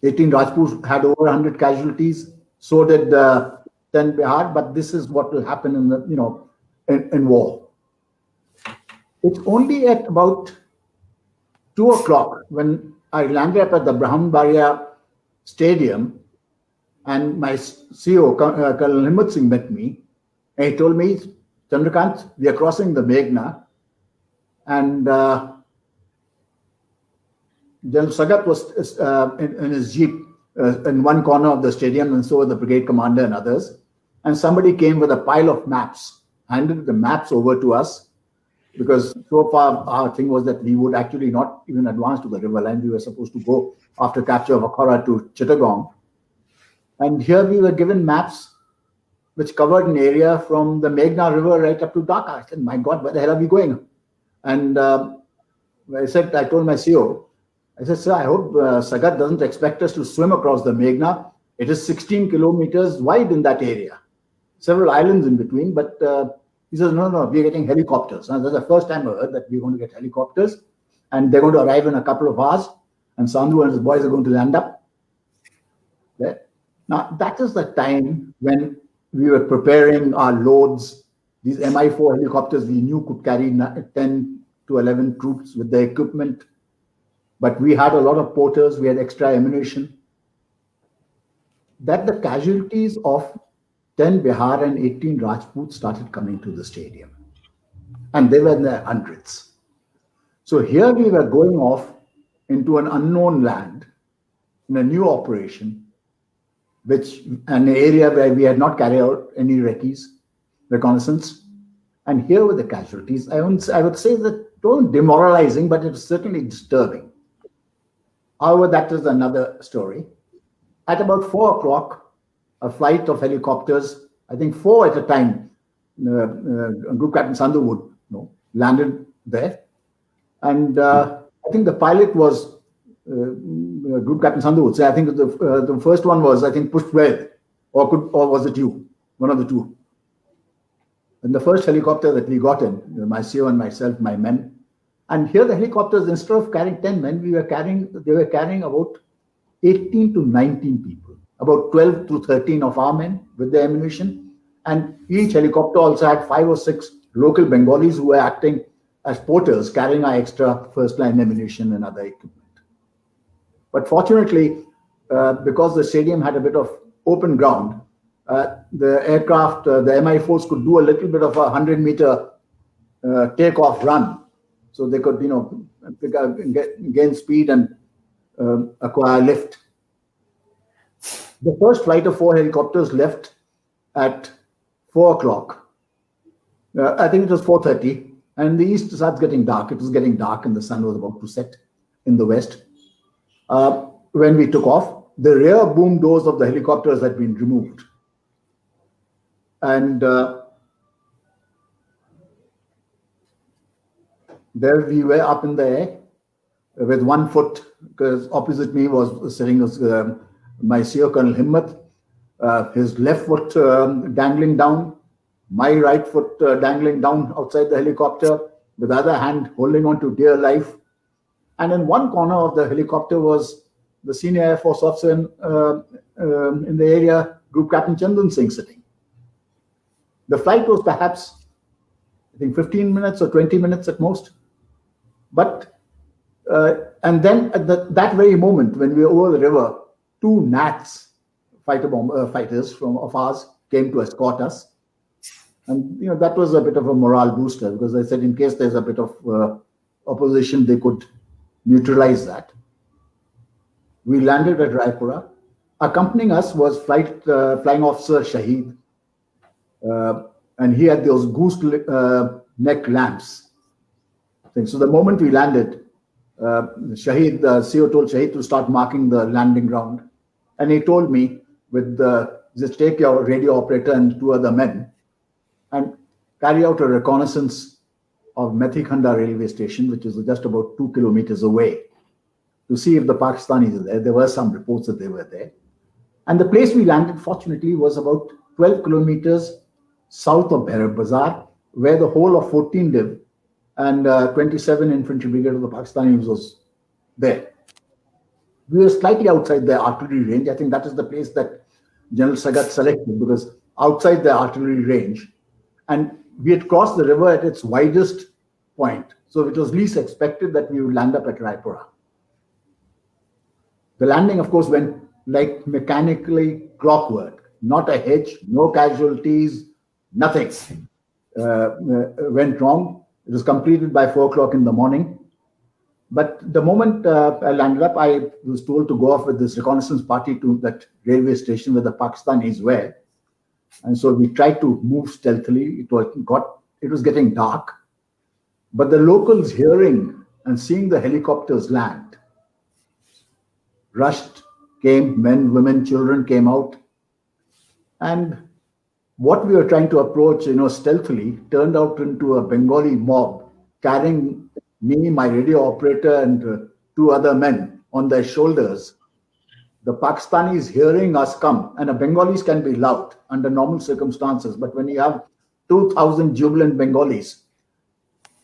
18 Rajputs had over 100 casualties. So did 10 Bihar. But this is what will happen in the in war. It's only at about 2 o'clock when I landed up at the Brahmanbaria Stadium, and my CO, Colonel Himmat Singh, met me. And he told me, Chandrakant, we are crossing the Meghna. And General Sagat was in his jeep in one corner of the stadium, and so were the brigade commander and others. And somebody came with a pile of maps, handed the maps over to us, because so far our thing was that we would actually not even advance to the river line. We were supposed to go after capture of Akhara to Chittagong. And here we were given maps which covered an area from the Meghna River right up to Dhaka. I said, my God, where the hell are we going? And I told my CO, I said, sir, I hope Sagat doesn't expect us to swim across the Meghna. It is 16 kilometers wide in that area. Several islands in between, but he says, no, we're getting helicopters. And that's the first time I heard that we're going to get helicopters. And they're going to arrive in a couple of hours. And Sandhu and his boys are going to land up there. Now, that is the time when we were preparing our loads. These Mi-4 helicopters we knew could carry 10 to 11 troops with the equipment. But we had a lot of porters. We had extra ammunition. That the casualties of 10 Bihar and 18 Rajputs started coming to the stadium. And they were in their hundreds. So here we were going off into an unknown land in a new operation, an area where we had not carried out any reconnaissance. And here were the casualties. I would say that it wasn't demoralizing, but it was certainly disturbing. However, that is another story. At about 4 o'clock, a flight of helicopters, I think 4 at a time, Group Captain Sandhu would landed there. And I think the pilot was, Group Captain Sandhu would say, I think the first one was, I think, pushed well, or was it you? One of the two. And the first helicopter that we got in, my CEO and myself, my men, and here the helicopters, instead of carrying 10 men, they were carrying about 18 to 19 people, about 12 to 13 of our men with the ammunition. And each helicopter also had 5 or 6 local Bengalis who were acting as porters, carrying our extra first-line ammunition and other equipment. But fortunately, because the stadium had a bit of open ground, the aircraft, the Mi-4s could do a little bit of a 100-meter takeoff run. So they could, gain speed and acquire lift. The first flight of 4 helicopters left at 4 o'clock. I think it was 4:30, and the east starts getting dark. It was getting dark, and the sun was about to set in the west. When we took off, the rear boom doors of the helicopters had been removed. And there we were up in the air with 1 foot, because opposite me was sitting my CEO, Colonel Himmat, his left foot dangling down, my right foot dangling down outside the helicopter, with the other hand holding on to dear life. And in one corner of the helicopter was the senior Air Force officer in the area, Group Captain Sardar Singh sitting. The flight was perhaps, I think, 15 minutes or 20 minutes at most. But, and then at that very moment, when we were over the river, 2 Nats fighters of ours came to escort us. And, that was a bit of a morale booster, because I said in case there's a bit of opposition, they could neutralize that. We landed at Raipura. Accompanying us was Flying Officer Shahid. And he had those goose neck lamps. So the moment we landed, Shahid, the CEO told Shahid to start marking the landing ground. And he told me, just take your radio operator and 2 other men and carry out a reconnaissance of Meghna railway station, which is just about 2 kilometers away, to see if the Pakistanis are there. There were some reports that they were there. And the place we landed, fortunately, was about 12 kilometers south of Bhairab Bazaar, where the whole of 14 live, and 27 Infantry Brigade of the Pakistanis was there. We were slightly outside the artillery range. I think that is the place that General Sagat selected, because outside the artillery range, and we had crossed the river at its widest point. So it was least expected that we would land up at Raipura. The landing, of course, went like mechanically clockwork. Not a hitch, no casualties, nothing went wrong. It was completed by 4 o'clock in the morning. But the moment I landed up, I was told to go off with this reconnaissance party to that railway station where the Pakistanis were. And so we tried to move stealthily. It was getting dark. But the locals, hearing and seeing the helicopters land, rushed, came, men, women, children came out. And what we were trying to approach, stealthily, turned out into a Bengali mob carrying me, my radio operator, and 2 other men on their shoulders. The Pakistanis hearing us come, and the Bengalis can be loud under normal circumstances, but when you have 2,000 jubilant Bengalis,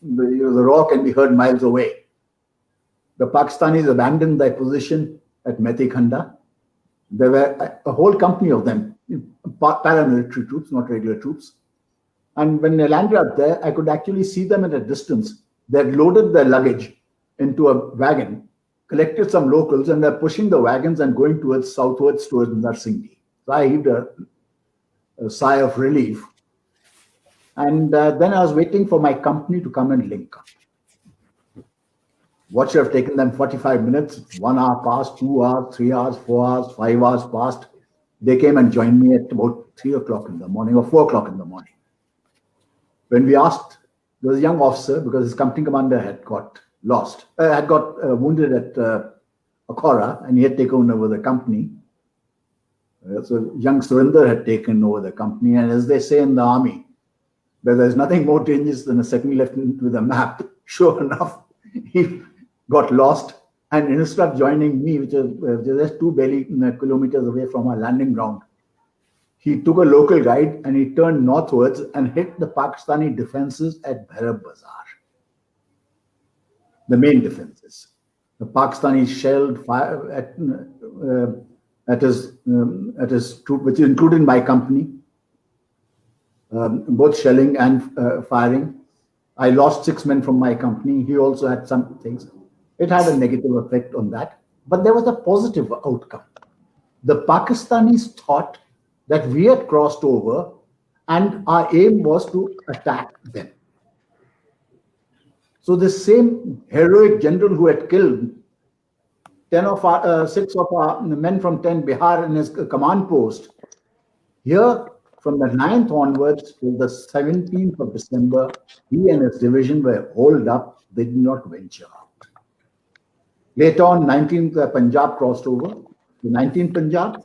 the roar can be heard miles away. The Pakistanis abandoned their position at Meghna. There were a whole company of them, paramilitary troops, not regular troops. And when they landed up there, I could actually see them at a distance. They had loaded their luggage into a wagon, collected some locals, and they're pushing the wagons and going southwards towards Narsingdi. So I heaved a sigh of relief. And then I was waiting for my company to come and link up. What should have taken them 45 minutes, 1 hour passed, 2 hours, 3 hours, 4 hours, 5 hours passed. They came and joined me at about 3 o'clock in the morning or 4 o'clock in the morning. when we asked, there was a young officer because his company commander had got wounded at Akora, and he had taken over the company. So young Surinder had taken over the company, and as they say in the army, where there's nothing more dangerous than a second lieutenant with a map. Sure enough, he got lost, and instead of joining me, which is just 2 kilometers away from our landing ground, he took a local guide and he turned northwards and hit the Pakistani defenses at Bhairab Bazar. The main defenses. The Pakistanis shelled fire at his troop, which included my company, both shelling and firing. I lost 6 men from my company. He also had some things. It had a negative effect on that, but there was a positive outcome. The Pakistanis thought that we had crossed over and our aim was to attack them. So the same heroic general who had killed 6 of our men from 10 Bihar in his command post, here from the 9th onwards till the 17th of December, he and his division were holed up. They did not venture out. Later on, 19th Punjab crossed over. The 19th Punjab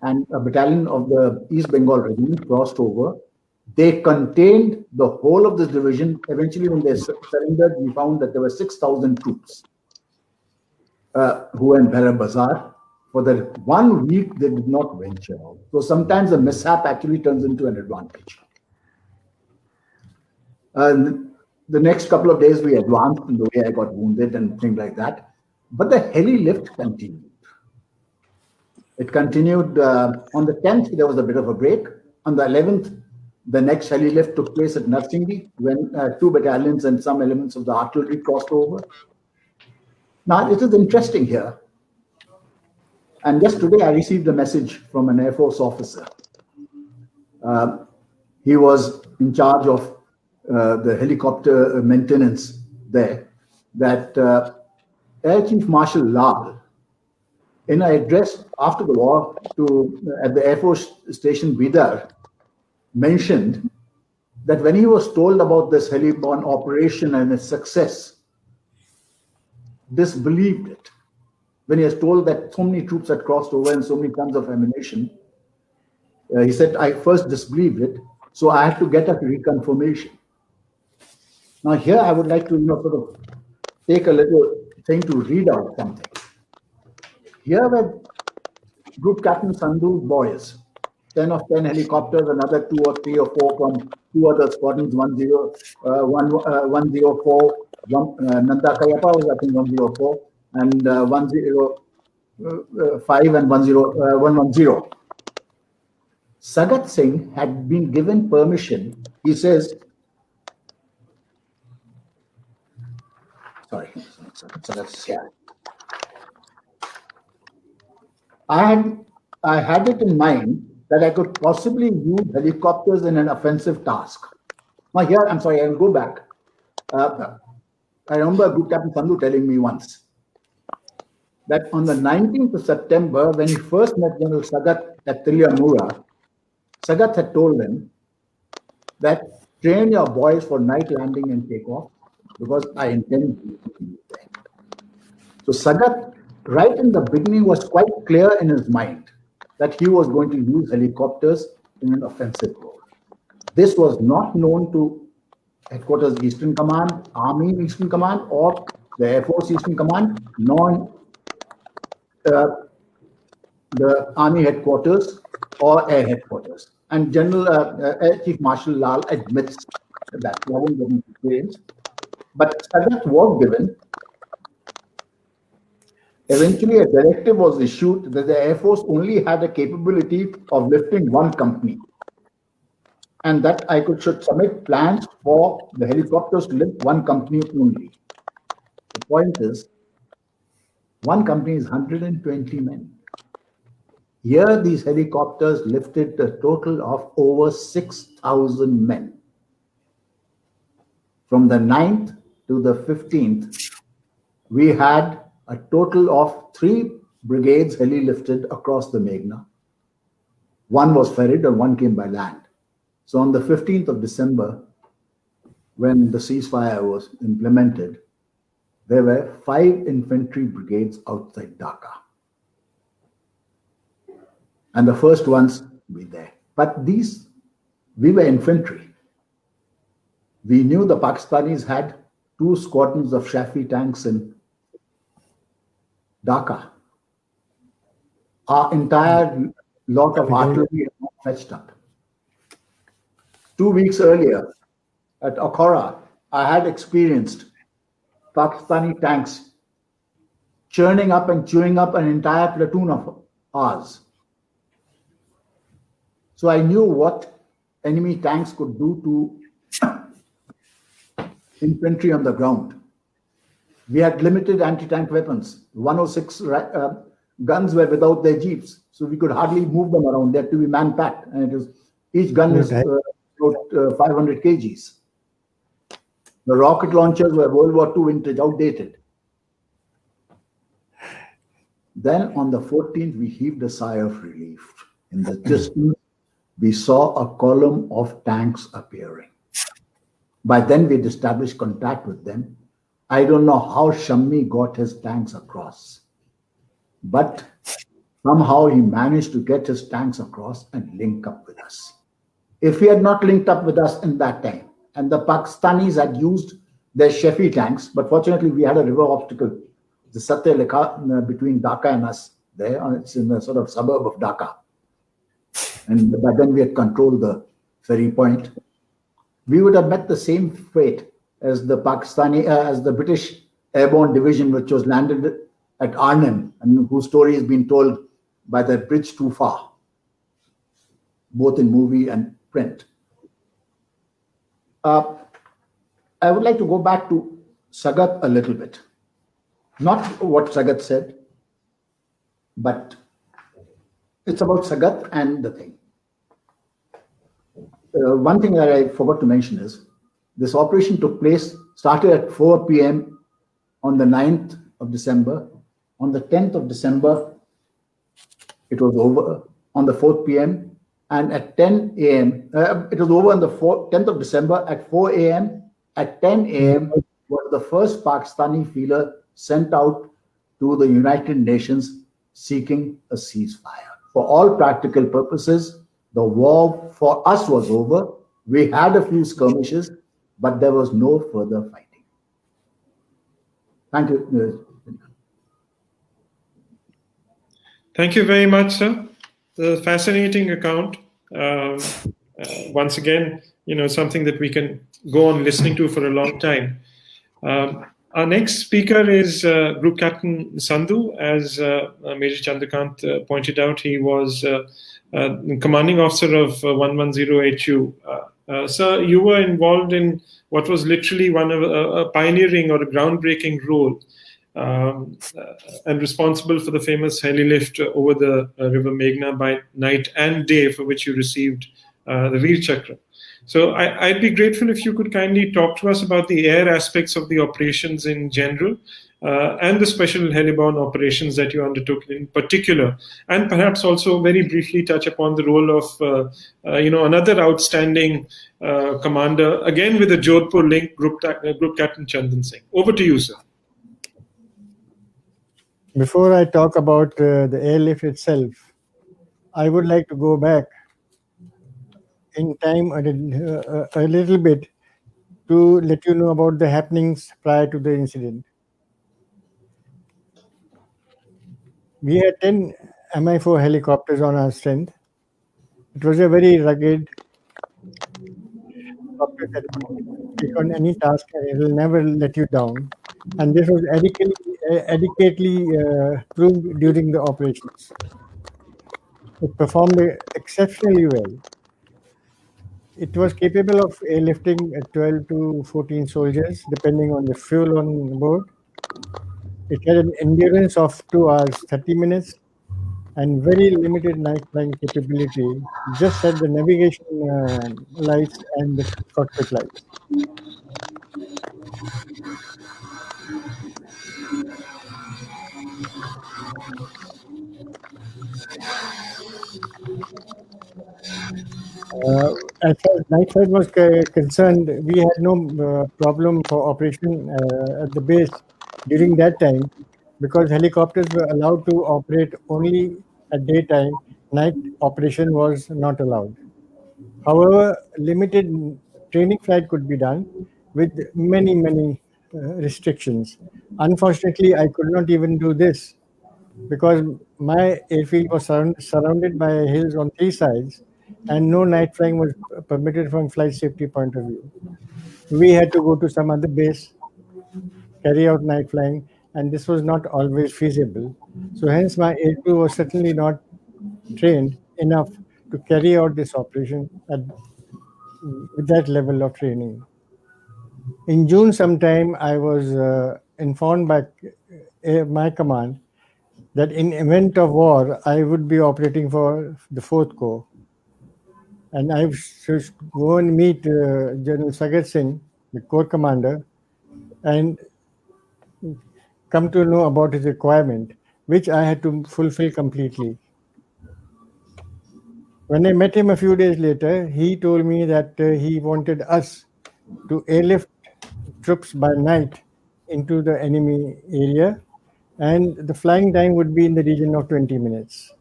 and a battalion of the East Bengal Regiment crossed over. They contained the whole of this division. Eventually, when they surrendered, we found that there were 6,000 troops who were in Bhairab Bazar. For that 1 week, they did not venture out. So sometimes a mishap actually turns into an advantage. The next couple of days, we advanced in the way I got wounded and things like that. But the heli lift continued. It continued on the 10th, there was a bit of a break. On the 11th, the next heli lift took place at Narsinghi when 2 battalions and some elements of the artillery crossed over. Now, it is interesting here. And just today, I received a message from an Air Force officer. He was in charge of the helicopter maintenance there, that Air Chief Marshal Lal, in an address after the war at the Air Force Station Bidar, mentioned that when he was told about this heliborne operation and its success, disbelieved it. When he was told that so many troops had crossed over and so many tons of ammunition, he said, I first disbelieved it, so I had to get a reconfirmation. Now here I would like to sort of take a little thing to read out something. Here were Group Captain Sandhu's boys, 10 of 10 helicopters, another 2 or 3 or 4 from 2 other squadrons, 104, Nanda Kayapa was I think 104, and 105 and 110. Sagat Singh had been given permission, he says, sorry, yeah. I had it in mind that I could possibly use helicopters in an offensive task. Now here, I'm sorry, I'll go back. I remember Group Captain Sandhu telling me once that on the 19th of September, when he first met General Sagat at Tiliamura, Sagat had told him that train your boys for night landing and takeoff because I intend to use them. So Sagat, right in the beginning, was quite clear in his mind that he was going to use helicopters in an offensive role. This was not known to Headquarters Eastern Command, Army Eastern Command, or the Air Force Eastern Command, nor the Army Headquarters or Air Headquarters. And General Air Chief Marshal Lal admits that. I won't get into details. But Sagat was given. Eventually, a directive was issued that the Air Force only had a capability of lifting 1 company, and that I should submit plans for the helicopters to lift 1 company only. The point is, 1 company is 120 men. Here, these helicopters lifted a total of over 6,000 men. From the 9th to the 15th, we had a total of 3 brigades heli-lifted across the Meghna. 1 was ferried and 1 came by land. So on the 15th of December, when the ceasefire was implemented, there were 5 infantry brigades outside Dhaka. And the first ones were there. But we were infantry. We knew the Pakistanis had 2 squadrons of Shafi tanks in Dhaka. Our entire lot of artillery had not fetched up. 2 weeks earlier, at Akhora, I had experienced Pakistani tanks churning up and chewing up an entire platoon of ours. So I knew what enemy tanks could do to infantry on the ground. We had limited anti-tank weapons. 106 guns were without their jeeps, so we could hardly move them around. They had to be man-packed, and each gun is about 500 kgs. The rocket launchers were World War II vintage, outdated. Then on the 14th, we heaved a sigh of relief. In the distance, we saw a column of tanks appearing. By then, we had established contact with them. I don't know how Shammi got his tanks across, but somehow he managed to get his tanks across and link up with us. If he had not linked up with us in that time, and the Pakistanis had used their Shafi tanks, but fortunately we had a river obstacle, the Satya Lekha between Dhaka and us there. It's in the sort of suburb of Dhaka. And by then we had controlled the ferry point. We would have met the same fate as the British Airborne Division, which was landed at Arnhem, and whose story has been told by the Bridge Too Far, both in movie and print. I would like to go back to Sagat a little bit. Not what Sagat said, but it's about Sagat and the thing. One thing that I forgot to mention is this operation started at 4 p.m. on the 9th of December. On the 10th of December, it was over on the 4th p.m. And at 10 a.m., it was over on the 10th of December at 4 a.m. At 10 a.m. was the first Pakistani feeler sent out to the United Nations seeking a ceasefire. For all practical purposes, the war for us was over. We had a few skirmishes, but there was no further fighting. Thank you. Thank you very much, sir. The fascinating account. Once again, something that we can go on listening to for a long time. Our next speaker is Group Captain Sandhu. As Major Chandrakant pointed out, he was commanding officer of 110HU. Sir, you were involved in what was literally one of a pioneering or a groundbreaking role, and responsible for the famous heli lift over the river Meghna by night and day, for which you received the Veer Chakra. So I'd be grateful if you could kindly talk to us about the air aspects of the operations in general, and the special heliborne operations that you undertook in particular, and perhaps also very briefly touch upon the role of another outstanding commander, again with a Jodhpur link, Group Captain Chandan Singh. Over to you, sir. Before I talk about the airlift itself, I would like to go back in time a little bit to let you know about the happenings prior to the incident. We had 10 Mi-4 helicopters on our strength. It was a very rugged helicopter that will take on any task and it will never let you down. And this was adequately proved during the operations. It performed exceptionally well. It was capable of airlifting 12 to 14 soldiers, depending on the fuel on board. It had an endurance of 2 hours, 30 minutes, and very limited night flying capability, just at the navigation lights and the cockpit lights. As far as night flight was concerned, we had no problem for operation at the base during that time because helicopters were allowed to operate only at daytime. Night operation was not allowed. However, limited training flight could be done with many restrictions. Unfortunately, I could not even do this because my airfield was surrounded by hills on three sides and no night flying was permitted from flight safety point of view. We had to go to some other base, carry out night flying, and this was not always feasible. So hence my airfield was certainly not trained enough to carry out this operation with that level of training. In June sometime, I was informed by my command that in event of war, I would be operating for the 4th Corps. And I should go and meet General Sardar Singh, the Corps commander, and come to know about his requirement, which I had to fulfill completely. When I met him a few days later, he told me that he wanted us to airlift troops by night into the enemy area, and the flying time would be in the region of 20 minutes.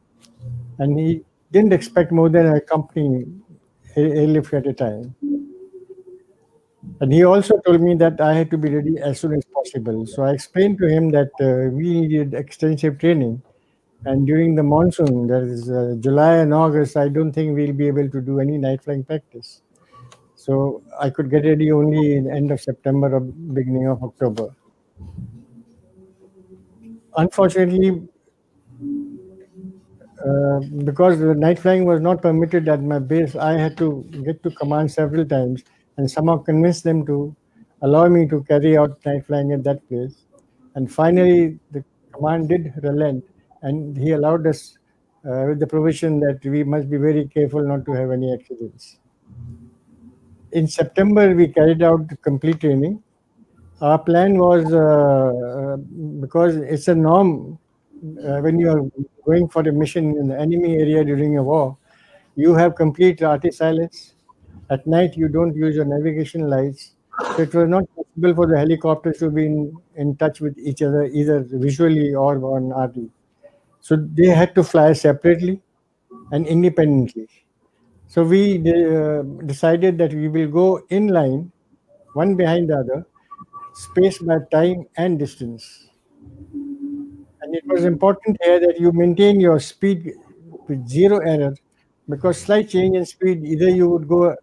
And he didn't expect more than a company airlift at a time. And he also told me that I had to be ready as soon as possible. So I explained to him that we needed extensive training. And during the monsoon, that is July and August, I don't think we'll be able to do any night flying practice. So I could get ready only in the end of September or beginning of October. Unfortunately, because the night flying was not permitted at my base, I had to get to command several times and somehow convince them to allow me to carry out night flying at that place. And finally, the command did relent, and he allowed us with the provision that we must be very careful not to have any accidents. In September, we carried out complete training. Our plan was, because it's a norm when you are going for a mission in the enemy area during a war, you have complete RT silence. At night, you don't use your navigation lights. So it was not possible for the helicopters to be in touch with each other, either visually or on RT. So they had to fly separately and independently. So we decided that we will go in line, one behind the other, spaced by time and distance. And it was important here that you maintain your speed with zero error, because slight change in speed, either you would go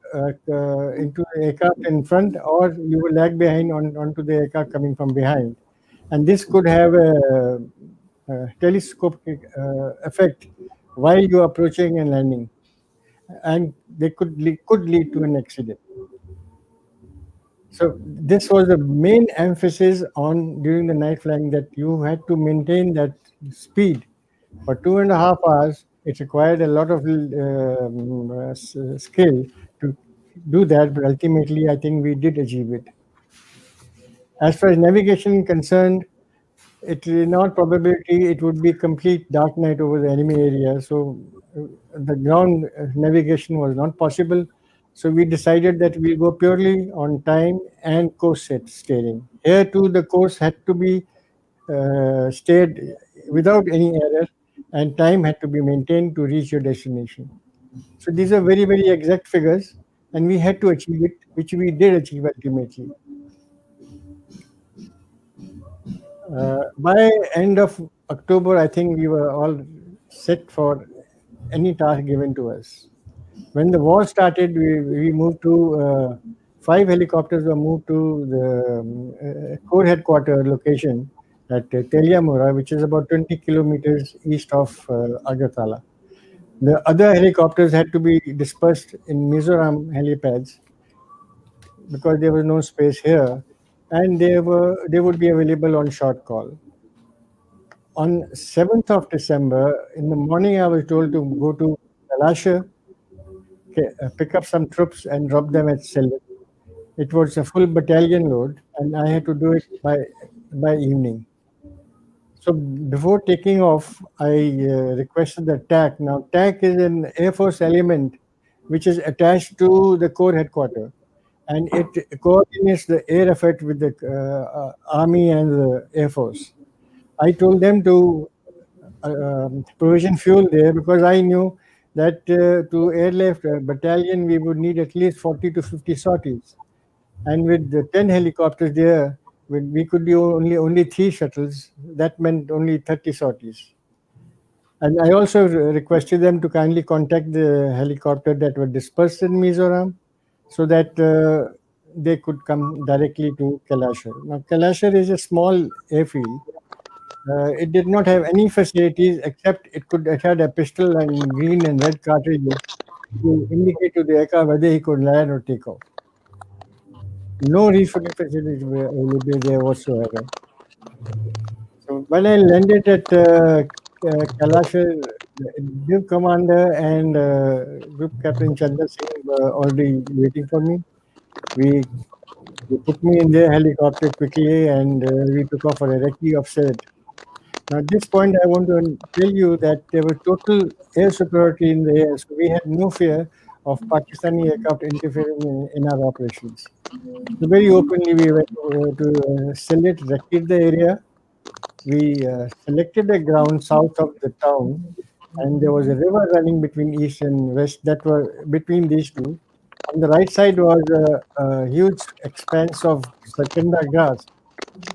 into the aircraft in front or you will lag behind onto the aircraft coming from behind. And this could have a telescopic effect while you are approaching and landing. And they could lead to an accident. So this was the main emphasis on during the night flying, that you had to maintain that speed for 2.5 hours. It required a lot of skill to do that, but ultimately I think we did achieve it. As far as navigation concerned, in all probability it would be complete dark night over the enemy area, so the ground navigation was not possible. So we decided that we'll go purely on time and course set steering. Here too, the course had to be stayed without any error, and time had to be maintained to reach your destination. So these are very exact figures, and we had to achieve it, which we did achieve ultimately. By end of October, I think we were all set for any task given to us. When the war started, we moved to 5 helicopters were moved to the Corps headquarters location at Teliamura, which is about 20 kilometers east of Agartala. The other helicopters had to be dispersed in Mizoram helipads because there was no space here, and they would be available on short call. On 7th of December, in the morning, I was told to go to Galasha, pick up some troops and drop them at Selvat. It was a full battalion load, and I had to do it by evening. So before taking off, I requested the TAC. Now, TAC is an Air Force element which is attached to the corps headquarters, and it coordinates the air effort with the army and the air force. I told them to provision fuel there because I knew that to airlift a battalion we would need at least 40 to 50 sorties, and with the 10 helicopters there, we could do only 3 shuttles. That meant only 30 sorties. And I also requested them to kindly contact the helicopter that were dispersed in Mizoram so that they could come directly to Kailashar. Now, Kailashar is a small airfield. It did not have any facilities except it had a pistol and green and red cartridges to indicate to the aircraft whether he could land or take off. No refueling facilities were available there whatsoever. So when I landed at Kailashar, the Div Commander and Group Captain Chandra Singh were already waiting for me. They put me in their helicopter quickly and we took off for a recce of Sirte. Now, at this point, I want to tell you that there was total air superiority in the air, so we had no fear of Pakistani aircraft interfering in our operations. So very openly, we went to select the area. We selected a ground south of the town, and there was a river running between east and west that were between these two. On the right side was a huge expanse of Sakanda grass,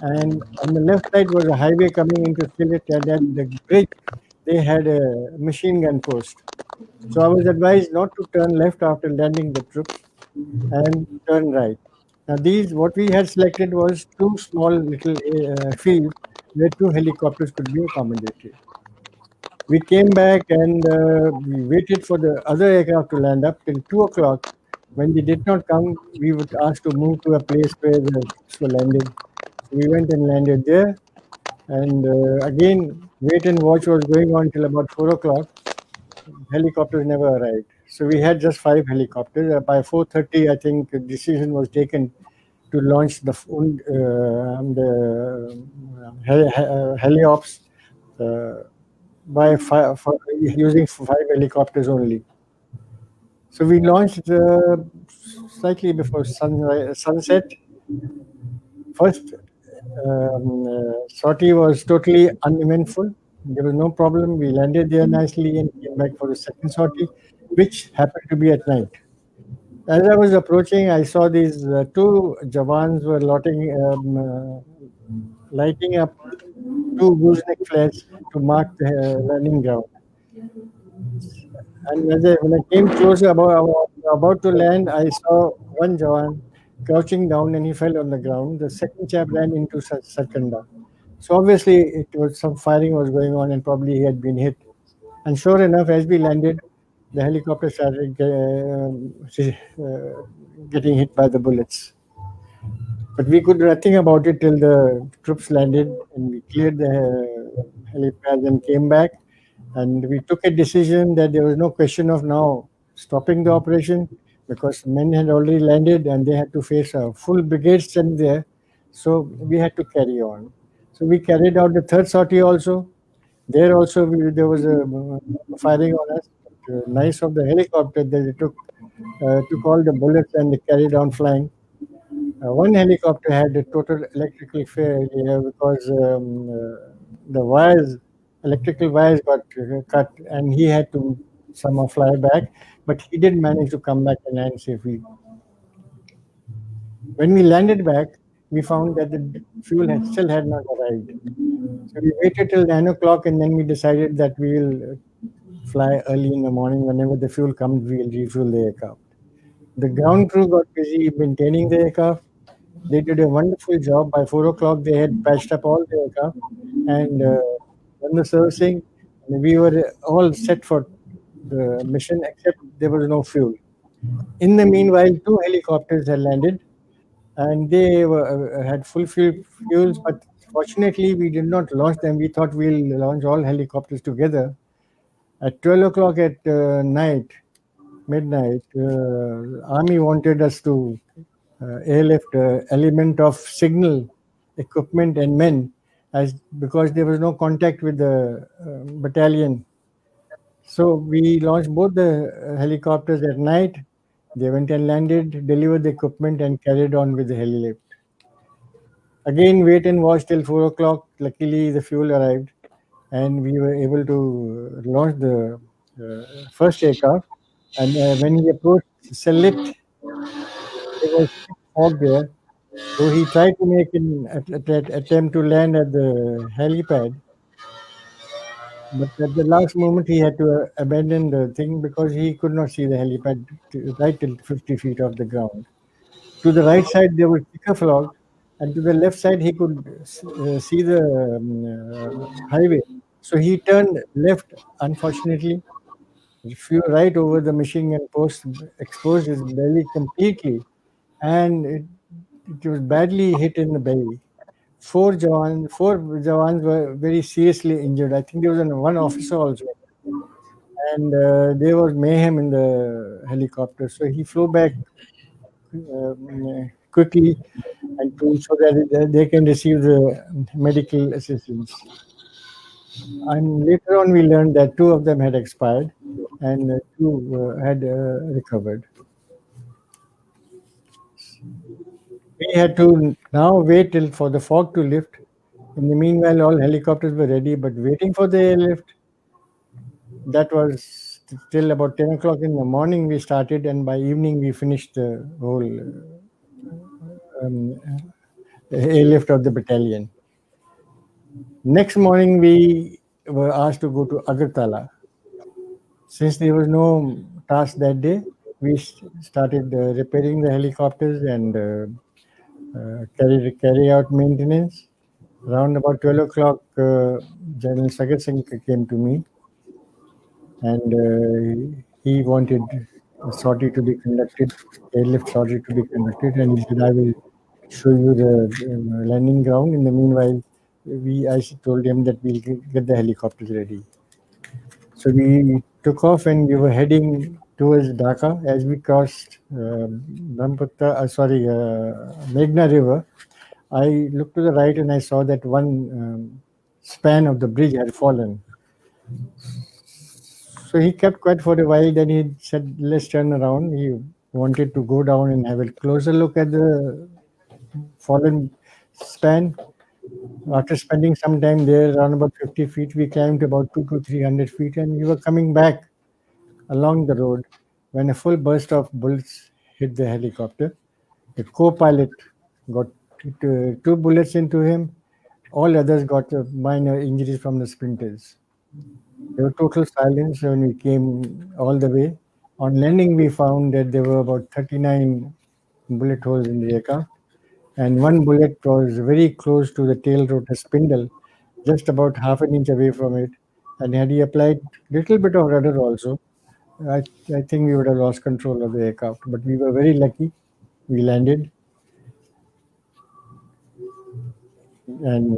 and on the left side was a highway coming into Sylhet, and at the bridge they had a machine gun post. So I was advised not to turn left after landing the troops and turn right. Now what we had selected was 2 small little fields where 2 helicopters could be accommodated. We came back and we waited for the other aircraft to land up till 2 o'clock. When they did not come, we were asked to move to a place where the troops were landing. So we went and landed there. And again, wait and watch was going on till about 4 o'clock. Helicopters never arrived. So we had just 5 helicopters. By 4:30, I think a decision was taken to launch the heliops using 5 helicopters only. So we launched slightly before sunset. First sortie was totally uneventful. There was no problem. We landed there nicely and came back for the second sortie, which happened to be at night. As I was approaching, I saw these 2 Jawans were lighting up 2 gooseneck flares to mark the landing ground. And when I came closer, about to land, I saw one Jawan crouching down and he fell on the ground. The second chap ran into Sarkanda. So obviously, it was some firing was going on and probably he had been hit. And sure enough, as we landed, the helicopter started getting hit by the bullets. But we could do nothing about it till the troops landed and we cleared the helipad and came back. And we took a decision that there was no question of now stopping the operation because men had already landed and they had to face a full brigade sent there. So we had to carry on. So we carried out the third sortie also. There also there was a firing on us. Nice of the helicopter that they took all the bullets and they carried on flying. One helicopter had a total electrical failure because the electrical wires got cut and he had to somehow fly back, but he did manage to come back and land safely. When we landed back, we found that the fuel still had not arrived. So we waited till 9 o'clock and then we decided that we will fly early in the morning. Whenever the fuel comes, we will refuel the aircraft. The ground crew got busy maintaining the aircraft. They did a wonderful job. By 4 o'clock, they had patched up all the aircraft and done the servicing. We were all set for the mission, except there was no fuel. In the meanwhile, 2 helicopters had landed and they had full fuels, but fortunately, we did not launch them. We thought we'll launch all helicopters together. At 12 o'clock at midnight, Army wanted us to airlift element of signal equipment and men because there was no contact with the battalion. So we launched both the helicopters at night. They went and landed, delivered the equipment, and carried on with the heli lift. Again, wait and watch till 4 o'clock. Luckily, the fuel arrived, and we were able to launch the first aircraft. And when he approached Select, there was thick fog there. So he tried to make an attempt to land at the helipad, but at the last moment he had to abandon the thing because he could not see the helipad right till 50 feet off the ground. To the right side there was thicker fog, and to the left side he could see the highway. So he turned left. Unfortunately, he flew right over the machine and post, exposed his belly completely, and it was badly hit in the belly. Four Jawans were very seriously injured. I think there was one officer also, and there was mayhem in the helicopter. So he flew back quickly and so that they can receive the medical assistance. And later on, we learned that two of them had expired, and two had recovered. We had to now wait till for the fog to lift. In the meanwhile, all helicopters were ready, but waiting for the airlift. That was till about 10 o'clock in the morning we started, and by evening we finished the whole airlift of the battalion. Next morning we were asked to go to Agartala. Since there was no task that day, we started repairing the helicopters and carry out maintenance. Around about 12 o'clock, General Sardar Singh came to me, and he wanted a sortie to be conducted, airlift sortie to be conducted, and he said, "I will show you the landing ground. In the meanwhile, I told him that we'll get the helicopters ready." So we took off and we were heading towards Dhaka. As we crossed Meghna River, I looked to the right and I saw that one span of the bridge had fallen. So he kept quiet for a while. Then he said, "Let's turn around." He wanted to go down and have a closer look at the fallen span. After spending some time there, around about 50 feet, we climbed about 200 to 300 feet, and we were coming back along the road when a full burst of bullets hit the helicopter. The co-pilot got two bullets into him. All others got minor injuries from the splinters. There was total silence when we came all the way. On landing, we found that there were about 39 bullet holes in the aircraft, and one bullet was very close to the tail rotor spindle, just about half an inch away from it. And had he applied little bit of rudder also, I think we would have lost control of the aircraft. But we were very lucky. We landed. And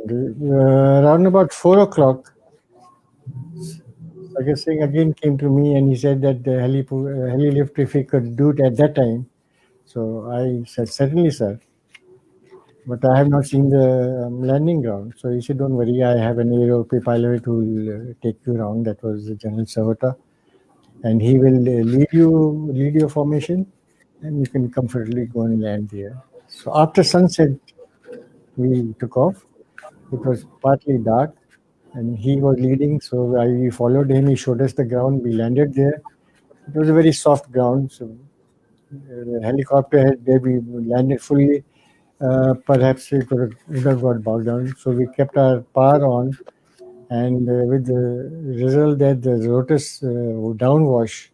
around about 4 o'clock, Sagar Singh again came to me and he said that the heli lift, if he could do it at that time. So I said, "Certainly, sir. But I have not seen the landing ground." So he said, "Don't worry, I have an aero pilot who will take you around." That was General Sihota. "And he will lead your formation, and you can comfortably go and land there." So after sunset, we took off. It was partly dark, and he was leading, so we followed him. He showed us the ground. We landed there. It was a very soft ground, so the helicopter had maybe landed fully. Perhaps it would have got bogged down. So we kept our power on, and with the result that the rotor's downwash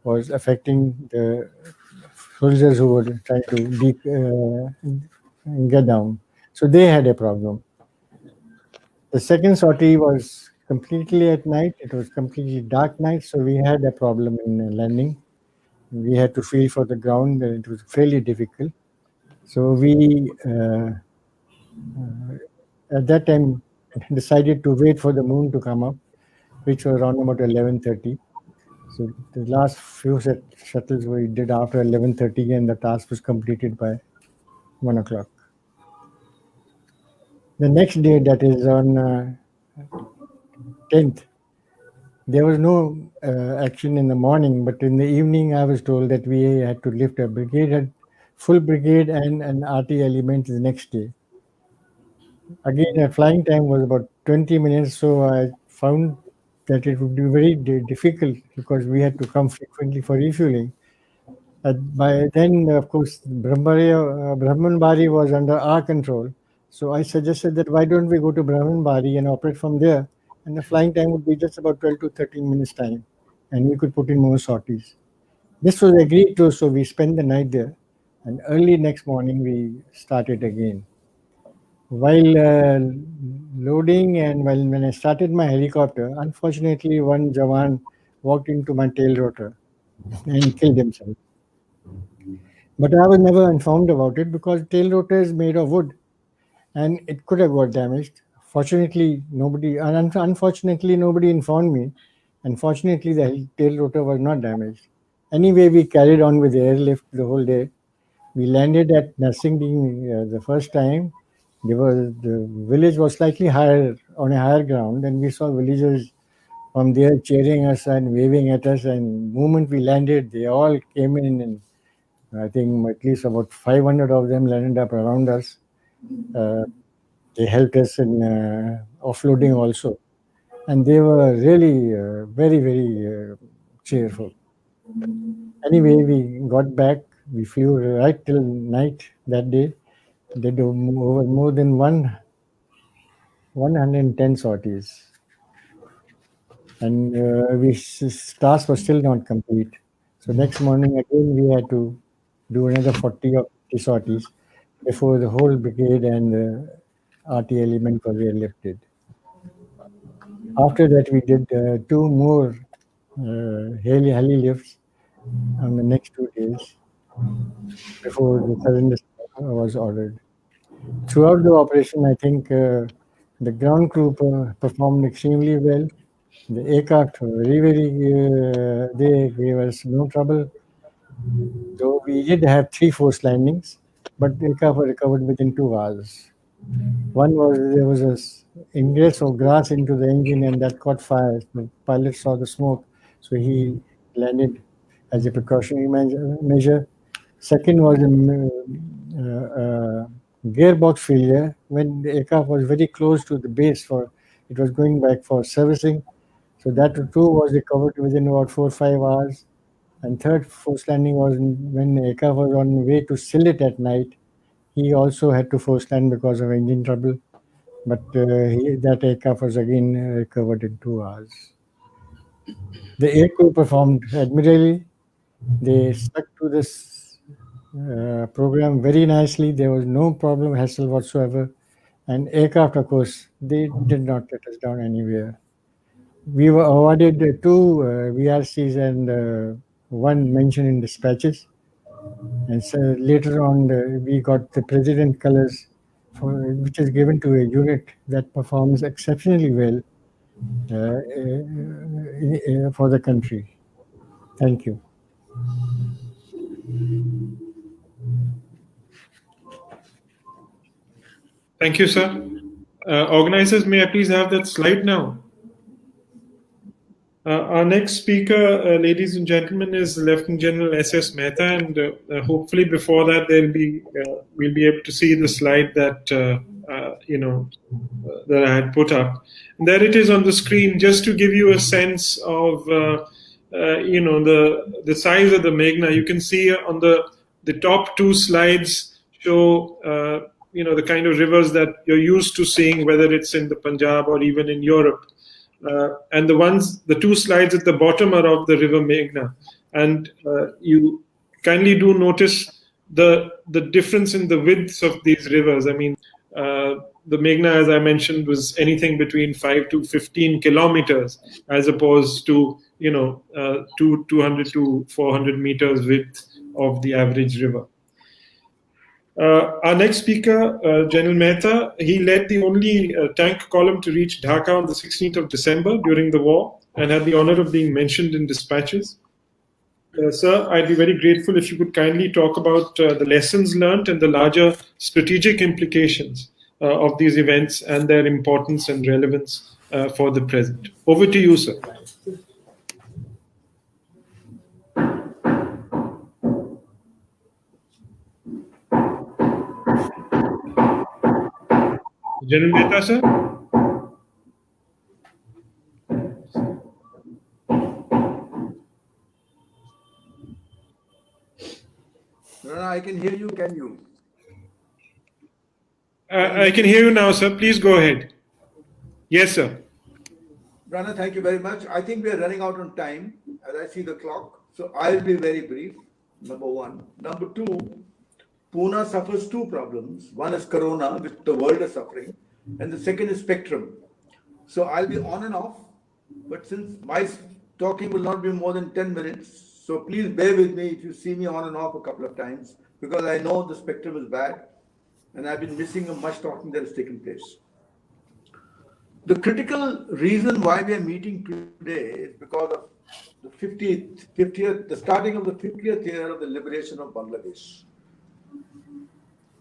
was affecting the soldiers who were trying to get down. So they had a problem. The second sortie was completely at night. It was completely dark night, so we had a problem in landing. We had to feel for the ground, and it was fairly difficult. So we, at that time, decided to wait for the moon to come up, which was around about 11:30. So the last few shuttles we did after 11:30, and the task was completed by 1 o'clock. The next day, that is on 10th, There was no action in the morning, but in the evening, I was told that we had to lift a brigade, full brigade, and an RT element the next day. Again, the flying time was about 20 minutes, so I found that it would be very difficult because we had to come frequently for refueling. By then, of course, Brahmanbari was under our control. So I suggested that why don't we go to Brahmanbari and operate from there? And the flying time would be just about 12 to 13 minutes time. And we could put in more sorties. This was agreed to, so we spent the night there. And early next morning, we started again. While loading and when I started my helicopter, unfortunately, one Jawan walked into my tail rotor and killed himself. But I was never informed about it because tail rotor is made of wood and it could have got damaged. Unfortunately, nobody informed me. And fortunately, the tail rotor was not damaged. Anyway, we carried on with the airlift the whole day. We landed at Narsingdi the first time. The village was slightly higher, on a higher ground, and we saw villagers from there cheering us and waving at us. And the moment we landed, they all came in, and I think at least about 500 of them landed up around us. They helped us in offloading also, and they were really very, very cheerful. Anyway, we got back. We flew right till night that day. Did over more than 110 sorties, and task was still not complete. So next morning again we had to do another 40 or 50 sorties before the whole brigade and the RT element was airlifted. After that, we did 2 more heli lifts on the next 2 days before the surrender was ordered. Throughout the operation, I think the ground crew performed extremely well. The aircraft were very, they gave us no trouble. Though we did have 3 forced landings, but the aircraft were recovered within 2 hours. One was there was a ingress of grass into the engine and that caught fire. The pilot saw the smoke, so he landed as a precautionary measure. Second was a gearbox failure when the aircraft was very close to the base it was going back for servicing. So that too was recovered within about 4 or 5 hours. And third forced landing was when the aircraft was on the way to Sylhet at night. He also had to force land because of engine trouble, but that aircraft was again recovered in 2 hours. The air crew performed admirably. They stuck to this program very nicely. There was no problem, hassle whatsoever. And aircraft, of course, they did not let us down anywhere. We were awarded 2 VRCs and 1 mention in dispatches. And so later on, we got the President Colors, which is given to a unit that performs exceptionally well for the country. Thank you. Thank you, sir. Organizers, may I please have that slide now? Our next speaker, ladies and gentlemen, is Lieutenant General S.S. Mehta, and hopefully before that we'll be able to see the slide that that I had put up. And there it is on the screen, just to give you a sense of the size of the Meghna. You can see on the top 2 slides show the kind of rivers that you're used to seeing, whether it's in the Punjab or even in Europe. And the 2 slides at the bottom are of the river Meghna. And you kindly do notice the difference in the widths of these rivers. I mean, the Meghna, as I mentioned, was anything between 5 to 15 kilometers, as opposed to 200 to 400 meters width of the average river. Our next speaker, General Mehta, he led the only tank column to reach Dhaka on the 16th of December during the war and had the honor of being mentioned in dispatches. Sir, I'd be very grateful if you could kindly talk about the lessons learned and the larger strategic implications of these events and their importance and relevance for the present. Over to you, sir. General Mehta, sir? Rana, I can hear you. Can you? I can hear you now, sir. Please go ahead. Yes, sir. Rana, thank you very much. I think we are running out on time as I see the clock. So I'll be very brief. Number one. Number two, Pune suffers two problems. One is Corona, which the world is suffering, and the second is spectrum. So I'll be on and off, but since my talking will not be more than 10 minutes, so please bear with me if you see me on and off a couple of times, because I know the spectrum is bad, and I've been missing much talking that has taken place. The critical reason why we are meeting today is because of the 50th, the starting of the 50th year of the liberation of Bangladesh.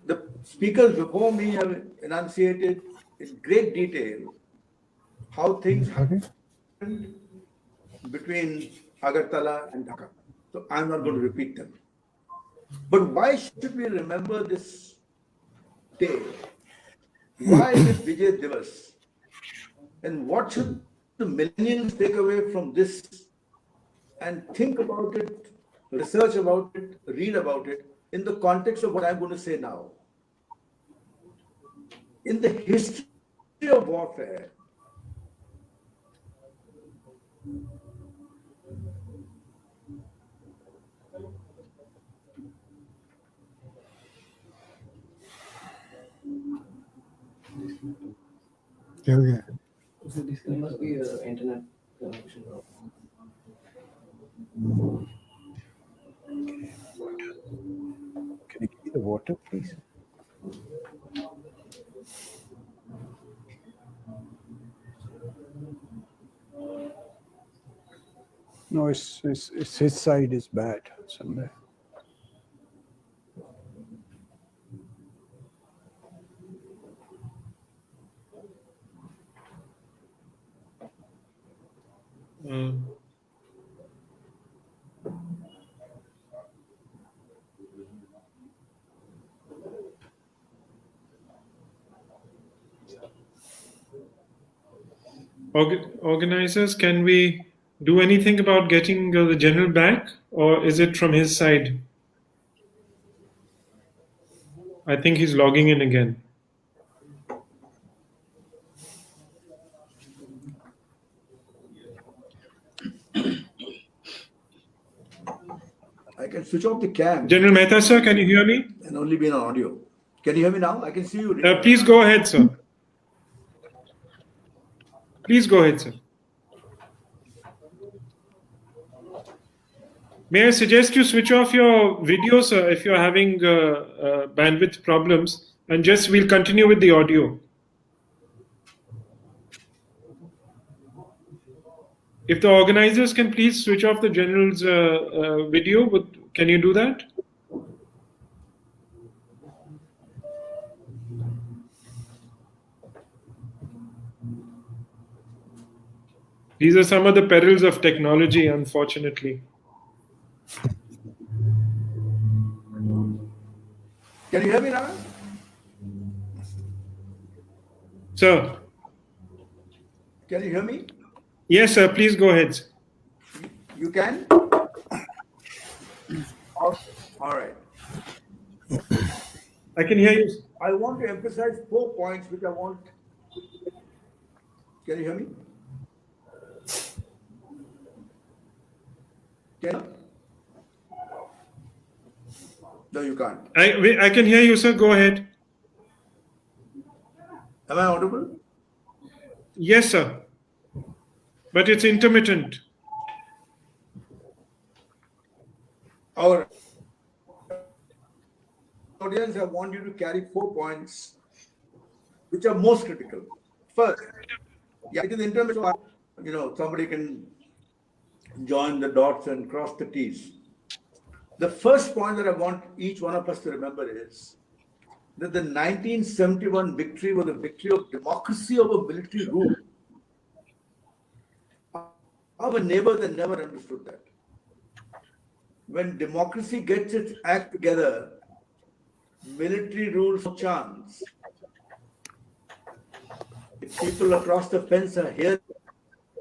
The speakers before me have enunciated in great detail how things happened between Agartala and Dhaka. So I'm not going to repeat them. But why should we remember this day? Why is it Vijay Divas? And what should the millennials take away from this and think about it, research about it, read about it in the context of what I'm going to say now? In the history of warfare, Okay. This must be internet connection. Can you give me the water, please? No, it's his side is bad somewhere. Organizers, can we do anything about getting the general back, or is it from his side? I think he's logging in again. I can switch off the cam General Mehta, sir, can you hear me? and only be on audio. Can you hear me now? I can see you. Please go ahead, sir. Please go ahead, sir. May I suggest you switch off your video, sir, if you're having bandwidth problems, and just we'll continue with the audio. If the organizers can please switch off the general's video, can you do that? These are some of the perils of technology, unfortunately. Can you hear me now? Sir. Can you hear me? Yes, sir. Please go ahead. You can? All right. I can hear you. I want to emphasize 4 points which I want. Can you hear me? No, you can't. I can hear you, sir. Go ahead. Am I audible? Yes, sir. But it's intermittent. Our audience, I want you to carry 4 points which are most critical. First, it is intermittent. Somebody can join the dots and cross the T's. The first point that I want each one of us to remember is that the 1971 victory was a victory of democracy over military rule. Our neighbors had never understood that. When democracy gets its act together, military rules no chance. people across the fence are hearing,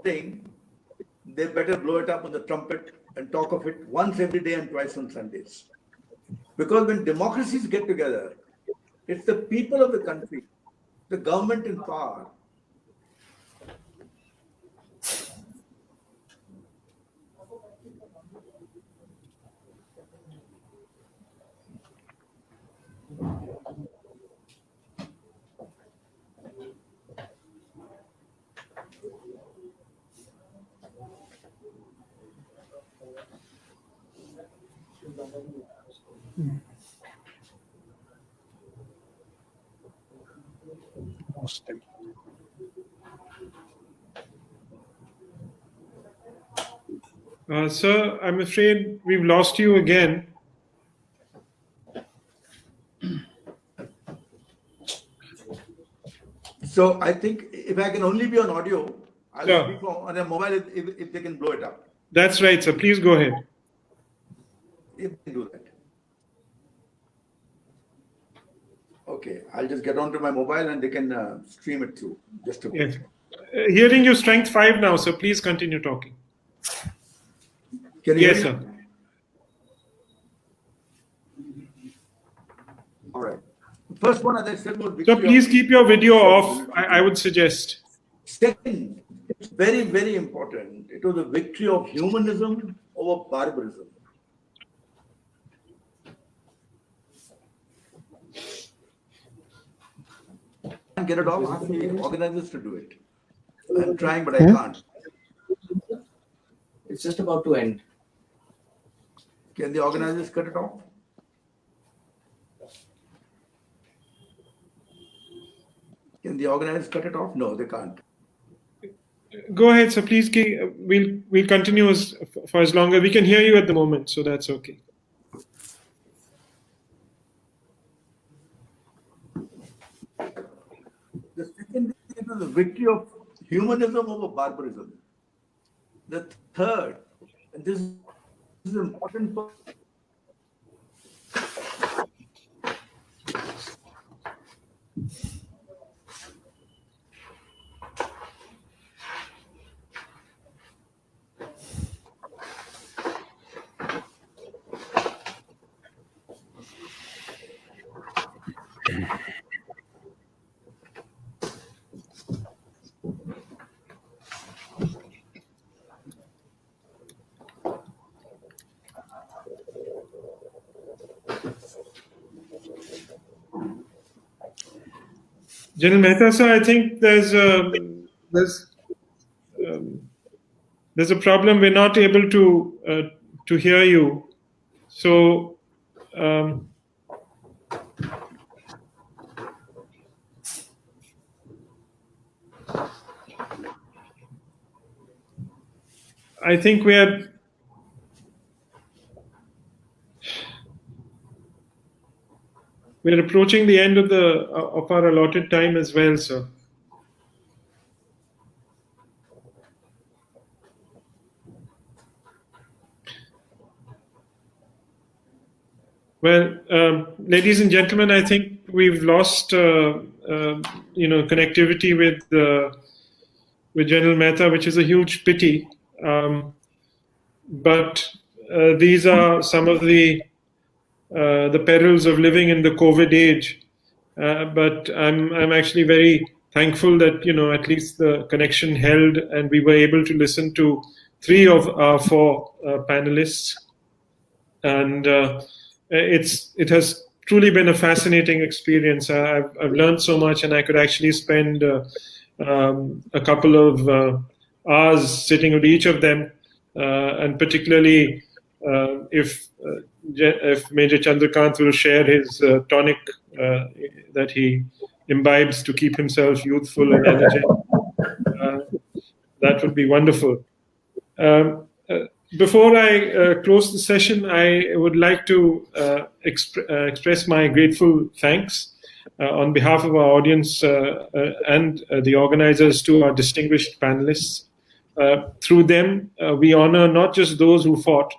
they better blow it up on the trumpet and talk of it once every day and twice on Sundays. Because when democracies get together, it's the people of the country, the government in power. Lost him. Sir, I'm afraid we've lost you again. So I think if I can only be on audio, I'll Sure. speak on a mobile if they can blow it up. That's right, sir. Please go ahead. If they do that. Okay, I'll just get onto my mobile and they can stream it through. Just a Yes. Hearing you strength 5 now, so please continue talking. Can you Yes, hear sir. me? All right. The first one, as I said, was So victory please of- keep your video off, I would suggest. Second, it's very, very important. It was a victory of humanism over barbarism. And get it off, ask the organizers to do it. I'm trying, but I can't. It's just about to end. Can the organizers cut it off? Can the organizers cut it off? No, they can't. Go ahead, sir. Please, we'll continue for as long as we can hear you at the moment, so that's okay. The second is the victory of humanism over barbarism. The third, and this is important for General Mehta, sir, I think there's a problem. We're not able to hear you. So I think we're approaching the end of our allotted time as well, sir. Well, ladies and gentlemen, I think we've lost connectivity with General Mehta, which is a huge pity. But these are some of the perils of living in the COVID age. But I'm actually very thankful that at least the connection held, and we were able to listen to 3 of our 4 panelists, and it has truly been a fascinating experience. I've learned so much, and I could actually spend a couple of hours sitting with each of them, and particularly if Major Chandrakant will share his tonic that he imbibes to keep himself youthful and energetic, that would be wonderful. Before I close the session, I would like to express my grateful thanks on behalf of our audience and the organizers to our distinguished panelists. Through them, we honor not just those who fought,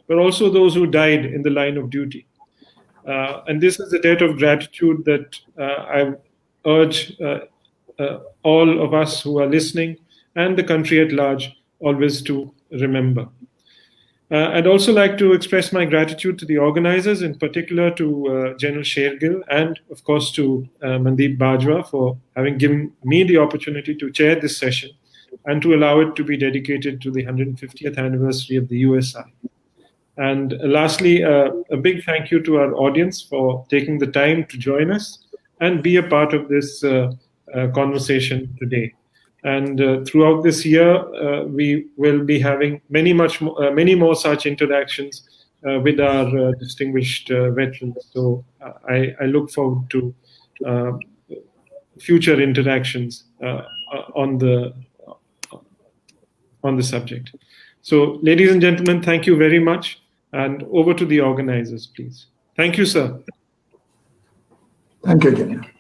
but also those who died in the line of duty. And this is a debt of gratitude that I urge all of us who are listening and the country at large always to remember. I'd also like to express my gratitude to the organizers, in particular to General Shergill and, of course, to Mandeep Bajwa for having given me the opportunity to chair this session and to allow it to be dedicated to the 150th anniversary of the USI. And lastly, a big thank you to our audience for taking the time to join us and be a part of this conversation today. And throughout this year, we will be having many more such interactions with our distinguished veterans. So I look forward to future interactions on the subject. So, ladies and gentlemen, thank you very much. And over to the organizers, please. Thank you, sir. Thank you, Jenya.